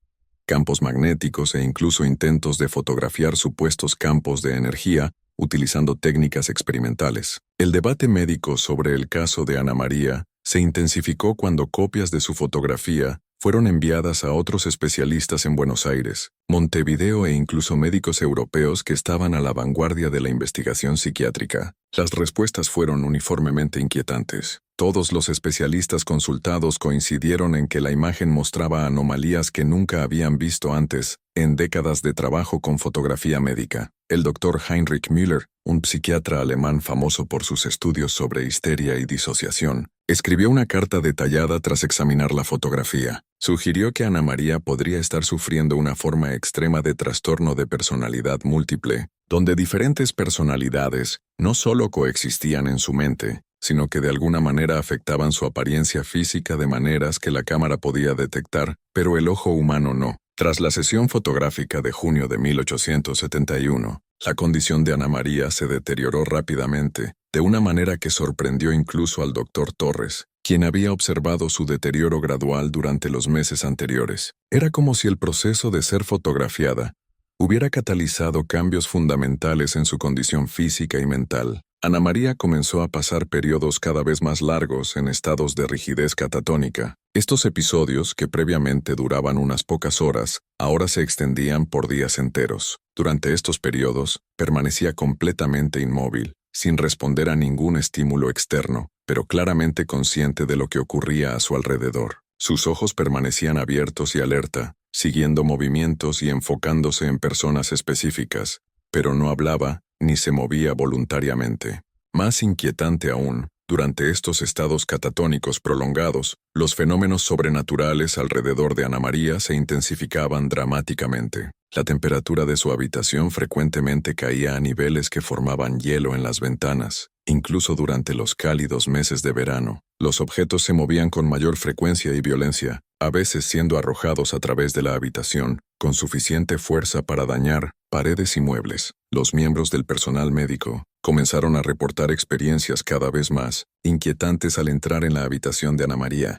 campos magnéticos e incluso intentos de fotografiar supuestos campos de energía utilizando técnicas experimentales. El debate médico sobre el caso de Ana María se intensificó cuando copias de su fotografía fueron enviadas a otros especialistas en Buenos Aires, Montevideo e incluso médicos europeos que estaban a la vanguardia de la investigación psiquiátrica. Las respuestas fueron uniformemente inquietantes. Todos los especialistas consultados coincidieron en que la imagen mostraba anomalías que nunca habían visto antes en décadas de trabajo con fotografía médica. El doctor Heinrich Müller, un psiquiatra alemán famoso por sus estudios sobre histeria y disociación, escribió una carta detallada tras examinar la fotografía. Sugirió que Ana María podría estar sufriendo una forma extrema de trastorno de personalidad múltiple, donde diferentes personalidades no solo coexistían en su mente, sino que de alguna manera afectaban su apariencia física de maneras que la cámara podía detectar, pero el ojo humano no. Tras la sesión fotográfica de junio de 1871, la condición de Ana María se deterioró rápidamente, de una manera que sorprendió incluso al doctor Torres, quien había observado su deterioro gradual durante los meses anteriores. Era como si el proceso de ser fotografiada hubiera catalizado cambios fundamentales en su condición física y mental. Ana María comenzó a pasar periodos cada vez más largos en estados de rigidez catatónica. Estos episodios, que previamente duraban unas pocas horas, ahora se extendían por días enteros. Durante estos periodos, permanecía completamente inmóvil, sin responder a ningún estímulo externo, pero claramente consciente de lo que ocurría a su alrededor. Sus ojos permanecían abiertos y alerta, siguiendo movimientos y enfocándose en personas específicas, pero no hablaba ni se movía voluntariamente. Más inquietante aún, durante estos estados catatónicos prolongados, los fenómenos sobrenaturales alrededor de Ana María se intensificaban dramáticamente. La temperatura de su habitación frecuentemente caía a niveles que formaban hielo en las ventanas. Incluso durante los cálidos meses de verano, los objetos se movían con mayor frecuencia y violencia, a veces siendo arrojados a través de la habitación, con suficiente fuerza para dañar paredes y muebles. Los miembros del personal médico comenzaron a reportar experiencias cada vez más inquietantes al entrar en la habitación de Ana María.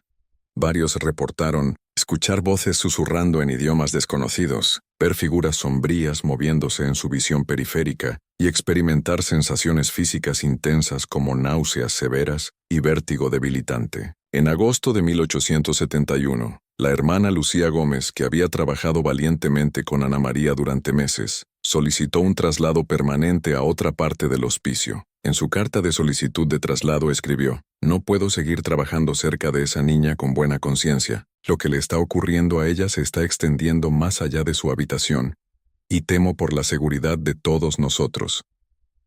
Varios reportaron escuchar voces susurrando en idiomas desconocidos, ver figuras sombrías moviéndose en su visión periférica y experimentar sensaciones físicas intensas como náuseas severas y vértigo debilitante. En agosto de 1871, la hermana Lucía Gómez, que había trabajado valientemente con Ana María durante meses, solicitó un traslado permanente a otra parte del hospicio. En su carta de solicitud de traslado escribió: «No puedo seguir trabajando cerca de esa niña con buena conciencia. Lo que le está ocurriendo a ella se está extendiendo más allá de su habitación, y temo por la seguridad de todos nosotros».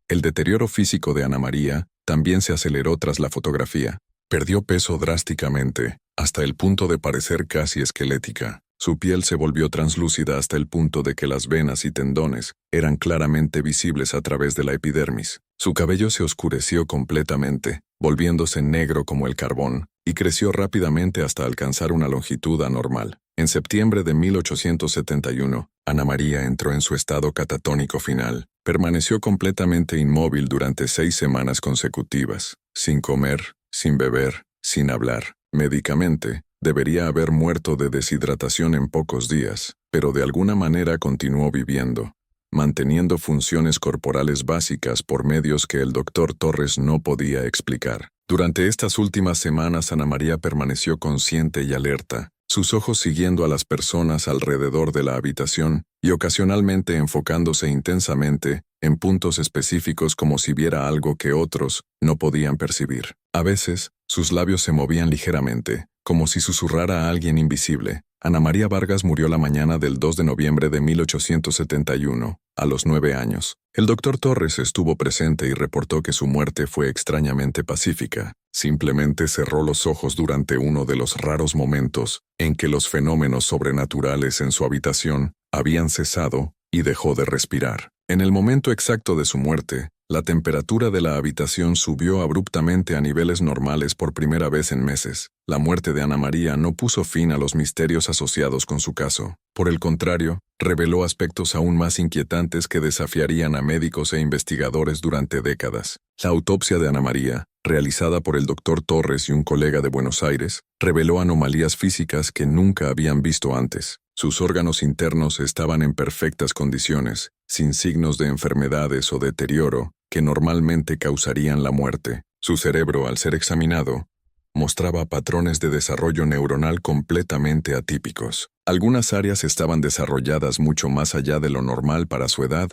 El deterioro físico de Ana María también se aceleró tras la fotografía. Perdió peso drásticamente, hasta el punto de parecer casi esquelética. Su piel se volvió translúcida hasta el punto de que las venas y tendones eran claramente visibles a través de la epidermis. Su cabello se oscureció completamente, volviéndose negro como el carbón, y creció rápidamente hasta alcanzar una longitud anormal. En septiembre de 1871, Ana María entró en su estado catatónico final. Permaneció completamente inmóvil durante 6 semanas consecutivas, sin comer, sin beber, sin hablar. Médicamente, debería haber muerto de deshidratación en pocos días, pero de alguna manera continuó viviendo, manteniendo funciones corporales básicas por medios que el doctor Torres no podía explicar. Durante estas últimas semanas Ana María permaneció consciente y alerta, sus ojos siguiendo a las personas alrededor de la habitación y ocasionalmente enfocándose intensamente en puntos específicos como si viera algo que otros no podían percibir. A veces, sus labios se movían ligeramente, como si susurrara a alguien invisible. Ana María Vargas murió la mañana del 2 de noviembre de 1871, a los 9 años. El doctor Torres estuvo presente y reportó que su muerte fue extrañamente pacífica. Simplemente cerró los ojos durante uno de los raros momentos en que los fenómenos sobrenaturales en su habitación habían cesado y dejó de respirar. En el momento exacto de su muerte, la temperatura de la habitación subió abruptamente a niveles normales por primera vez en meses. La muerte de Ana María no puso fin a los misterios asociados con su caso. Por el contrario, reveló aspectos aún más inquietantes que desafiarían a médicos e investigadores durante décadas. La autopsia de Ana María, realizada por el doctor Torres y un colega de Buenos Aires, reveló anomalías físicas que nunca habían visto antes. Sus órganos internos estaban en perfectas condiciones, sin signos de enfermedades o deterioro que normalmente causarían la muerte. Su cerebro, al ser examinado, mostraba patrones de desarrollo neuronal completamente atípicos. Algunas áreas estaban desarrolladas mucho más allá de lo normal para su edad,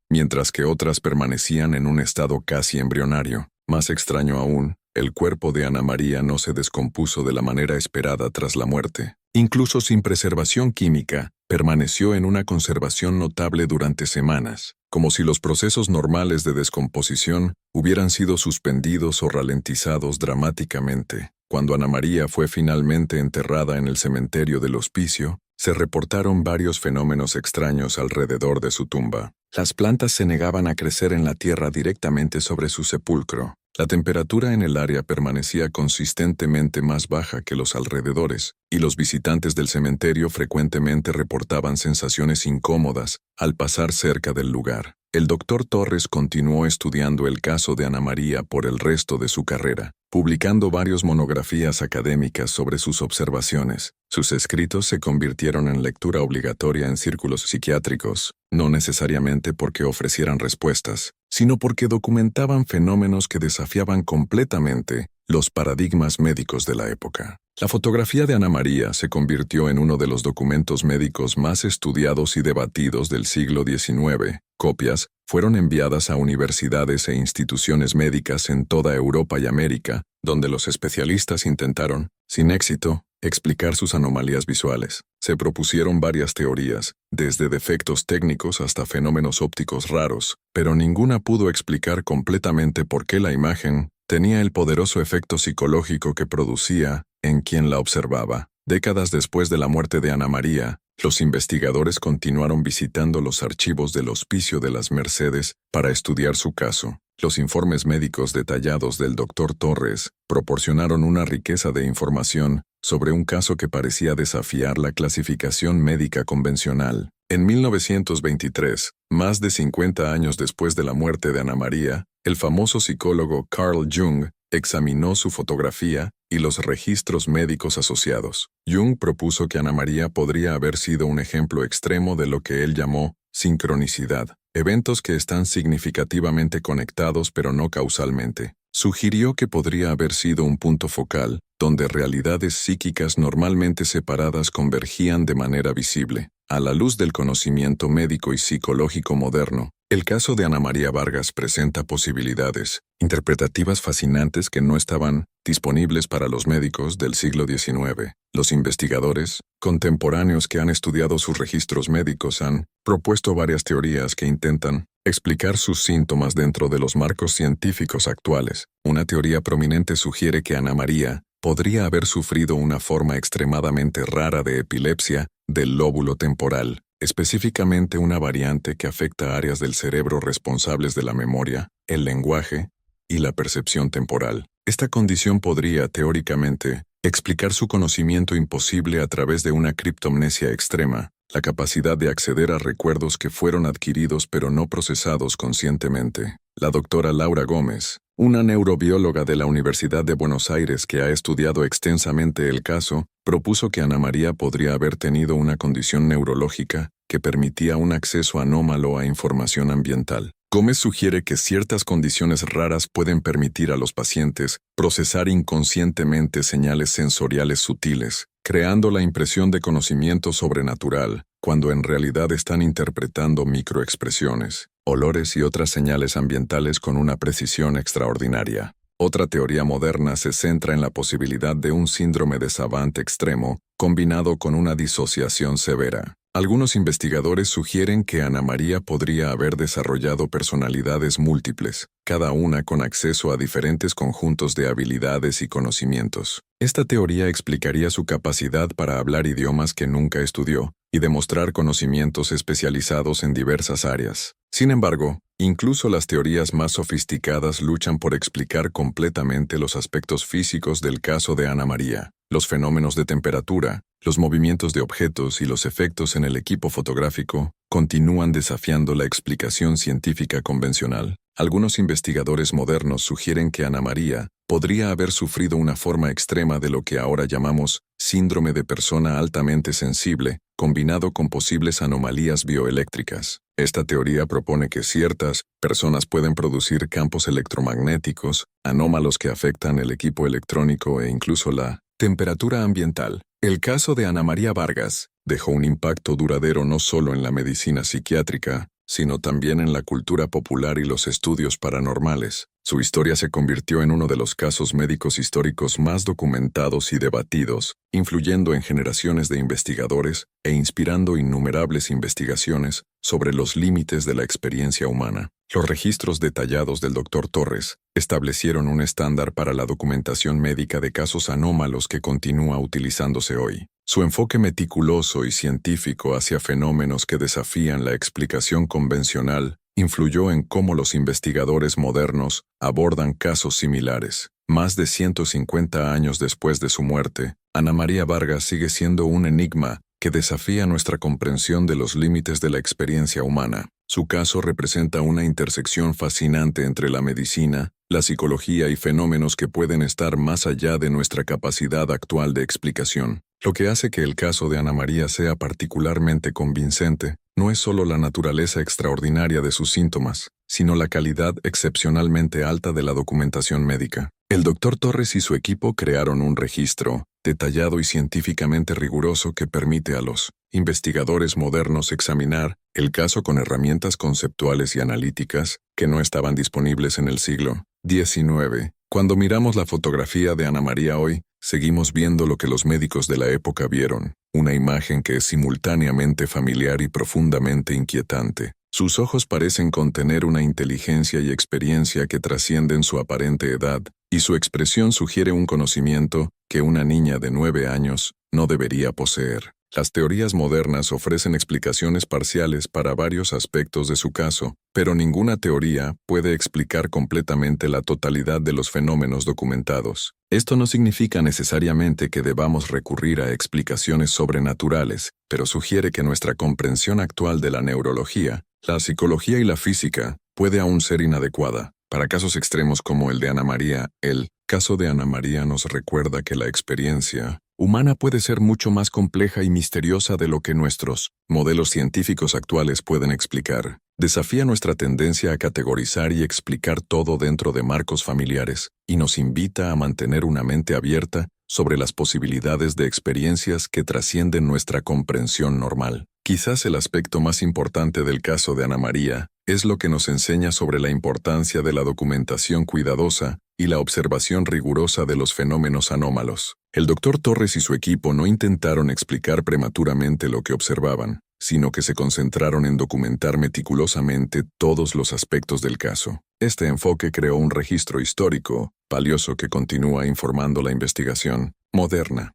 mientras que otras permanecían en un estado casi embrionario. Más extraño aún, el cuerpo de Ana María no se descompuso de la manera esperada tras la muerte. Incluso sin preservación química, permaneció en una conservación notable durante semanas, como si los procesos normales de descomposición hubieran sido suspendidos o ralentizados dramáticamente. Cuando Ana María fue finalmente enterrada en el cementerio del Hospicio, se reportaron varios fenómenos extraños alrededor de su tumba. Las plantas se negaban a crecer en la tierra directamente sobre su sepulcro. La temperatura en el área permanecía consistentemente más baja que los alrededores, y los visitantes del cementerio frecuentemente reportaban sensaciones incómodas al pasar cerca del lugar. El doctor Torres continuó estudiando el caso de Ana María por el resto de su carrera, publicando varias monografías académicas sobre sus observaciones. Sus escritos se convirtieron en lectura obligatoria en círculos psiquiátricos, no necesariamente porque ofrecieran respuestas, sino porque documentaban fenómenos que desafiaban completamente los paradigmas médicos de la época. La fotografía de Ana María se convirtió en uno de los documentos médicos más estudiados y debatidos del siglo XIX. Copias fueron enviadas a universidades e instituciones médicas en toda Europa y América, donde los especialistas intentaron, sin éxito, explicar sus anomalías visuales. Se propusieron varias teorías, desde defectos técnicos hasta fenómenos ópticos raros, pero ninguna pudo explicar completamente por qué la imagen tenía el poderoso efecto psicológico que producía en quien la observaba. Décadas después de la muerte de Ana María, los investigadores continuaron visitando los archivos del Hospicio de las Mercedes para estudiar su caso. Los informes médicos detallados del doctor Torres proporcionaron una riqueza de información sobre un caso que parecía desafiar la clasificación médica convencional. En 1923, más de 50 años después de la muerte de Ana María, el famoso psicólogo Carl Jung examinó su fotografía y los registros médicos asociados. Jung propuso que Ana María podría haber sido un ejemplo extremo de lo que él llamó sincronicidad, eventos que están significativamente conectados pero no causalmente. Sugirió que podría haber sido un punto focal, donde realidades psíquicas normalmente separadas convergían de manera visible. A la luz del conocimiento médico y psicológico moderno, el caso de Ana María Vargas presenta posibilidades interpretativas fascinantes que no estaban disponibles para los médicos del siglo XIX. Los investigadores contemporáneos que han estudiado sus registros médicos han propuesto varias teorías que intentan Explicar sus síntomas dentro de los marcos científicos actuales. Una teoría prominente sugiere que Ana María podría haber sufrido una forma extremadamente rara de epilepsia del lóbulo temporal, específicamente una variante que afecta áreas del cerebro responsables de la memoria, el lenguaje y la percepción temporal. Esta condición podría, teóricamente, explicar su conocimiento imposible a través de una criptomnesia extrema, la capacidad de acceder a recuerdos que fueron adquiridos pero no procesados conscientemente. La doctora Laura Gómez, una neurobióloga de la Universidad de Buenos Aires que ha estudiado extensamente el caso, propuso que Ana María podría haber tenido una condición neurológica que permitía un acceso anómalo a información ambiental. Gómez sugiere que ciertas condiciones raras pueden permitir a los pacientes procesar inconscientemente señales sensoriales sutiles, creando la impresión de conocimiento sobrenatural, cuando en realidad están interpretando microexpresiones, olores y otras señales ambientales con una precisión extraordinaria. Otra teoría moderna se centra en la posibilidad de un síndrome de Savant extremo combinado con una disociación severa. Algunos investigadores sugieren que Ana María podría haber desarrollado personalidades múltiples, cada una con acceso a diferentes conjuntos de habilidades y conocimientos. Esta teoría explicaría su capacidad para hablar idiomas que nunca estudió y demostrar conocimientos especializados en diversas áreas. Sin embargo, incluso las teorías más sofisticadas luchan por explicar completamente los aspectos físicos del caso de Ana María. Los fenómenos de temperatura, los movimientos de objetos y los efectos en el equipo fotográfico continúan desafiando la explicación científica convencional. Algunos investigadores modernos sugieren que Ana María podría haber sufrido una forma extrema de lo que ahora llamamos síndrome de persona altamente sensible, combinado con posibles anomalías bioeléctricas. Esta teoría propone que ciertas personas pueden producir campos electromagnéticos anómalos que afectan el equipo electrónico e incluso la temperatura ambiental. El caso de Ana María Vargas dejó un impacto duradero no solo en la medicina psiquiátrica, sino también en la cultura popular y los estudios paranormales. Su historia se convirtió en uno de los casos médicos históricos más documentados y debatidos, influyendo en generaciones de investigadores e inspirando innumerables investigaciones sobre los límites de la experiencia humana. Los registros detallados del Dr. Torres establecieron un estándar para la documentación médica de casos anómalos que continúa utilizándose hoy. Su enfoque meticuloso y científico hacia fenómenos que desafían la explicación convencional influyó en cómo los investigadores modernos abordan casos similares. Más de 150 años después de su muerte, Ana María Vargas sigue siendo un enigma que desafía nuestra comprensión de los límites de la experiencia humana. Su caso representa una intersección fascinante entre la medicina, la psicología y fenómenos que pueden estar más allá de nuestra capacidad actual de explicación. Lo que hace que el caso de Ana María sea particularmente convincente no es solo la naturaleza extraordinaria de sus síntomas, sino la calidad excepcionalmente alta de la documentación médica. El Dr. Torres y su equipo crearon un registro detallado y científicamente riguroso que permite a los investigadores modernos examinar el caso con herramientas conceptuales y analíticas que no estaban disponibles en el siglo XIX. Cuando miramos la fotografía de Ana María hoy, seguimos viendo lo que los médicos de la época vieron, una imagen que es simultáneamente familiar y profundamente inquietante. Sus ojos parecen contener una inteligencia y experiencia que trascienden su aparente edad, y su expresión sugiere un conocimiento que una niña de 9 años no debería poseer. Las teorías modernas ofrecen explicaciones parciales para varios aspectos de su caso, pero ninguna teoría puede explicar completamente la totalidad de los fenómenos documentados. Esto no significa necesariamente que debamos recurrir a explicaciones sobrenaturales, pero sugiere que nuestra comprensión actual de la neurología, la psicología y la física puede aún ser inadecuada. Para casos extremos como el de Ana María, el caso de Ana María nos recuerda que la experiencia humana puede ser mucho más compleja y misteriosa de lo que nuestros modelos científicos actuales pueden explicar. Desafía nuestra tendencia a categorizar y explicar todo dentro de marcos familiares, y nos invita a mantener una mente abierta sobre las posibilidades de experiencias que trascienden nuestra comprensión normal. Quizás el aspecto más importante del caso de Ana María es lo que nos enseña sobre la importancia de la documentación cuidadosa y la observación rigurosa de los fenómenos anómalos. El Dr. Torres y su equipo no intentaron explicar prematuramente lo que observaban. sino que se concentraron en documentar meticulosamente todos los aspectos del caso. Este enfoque creó un registro histórico, valioso que continúa informando la investigación moderna.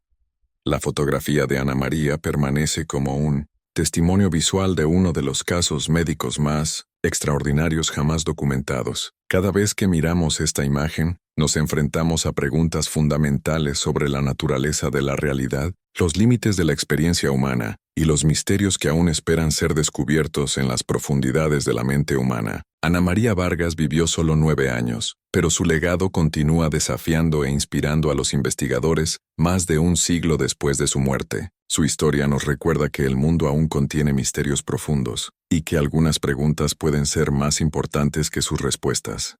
La fotografía de Ana María permanece como un testimonio visual de uno de los casos médicos más extraordinarios jamás documentados. Cada vez que miramos esta imagen, nos enfrentamos a preguntas fundamentales sobre la naturaleza de la realidad, los límites de la experiencia humana y los misterios que aún esperan ser descubiertos en las profundidades de la mente humana. Ana María Vargas vivió solo 9 años, pero su legado continúa desafiando e inspirando a los investigadores más de un siglo después de su muerte. Su historia nos recuerda que el mundo aún contiene misterios profundos y que algunas preguntas pueden ser más importantes que sus respuestas.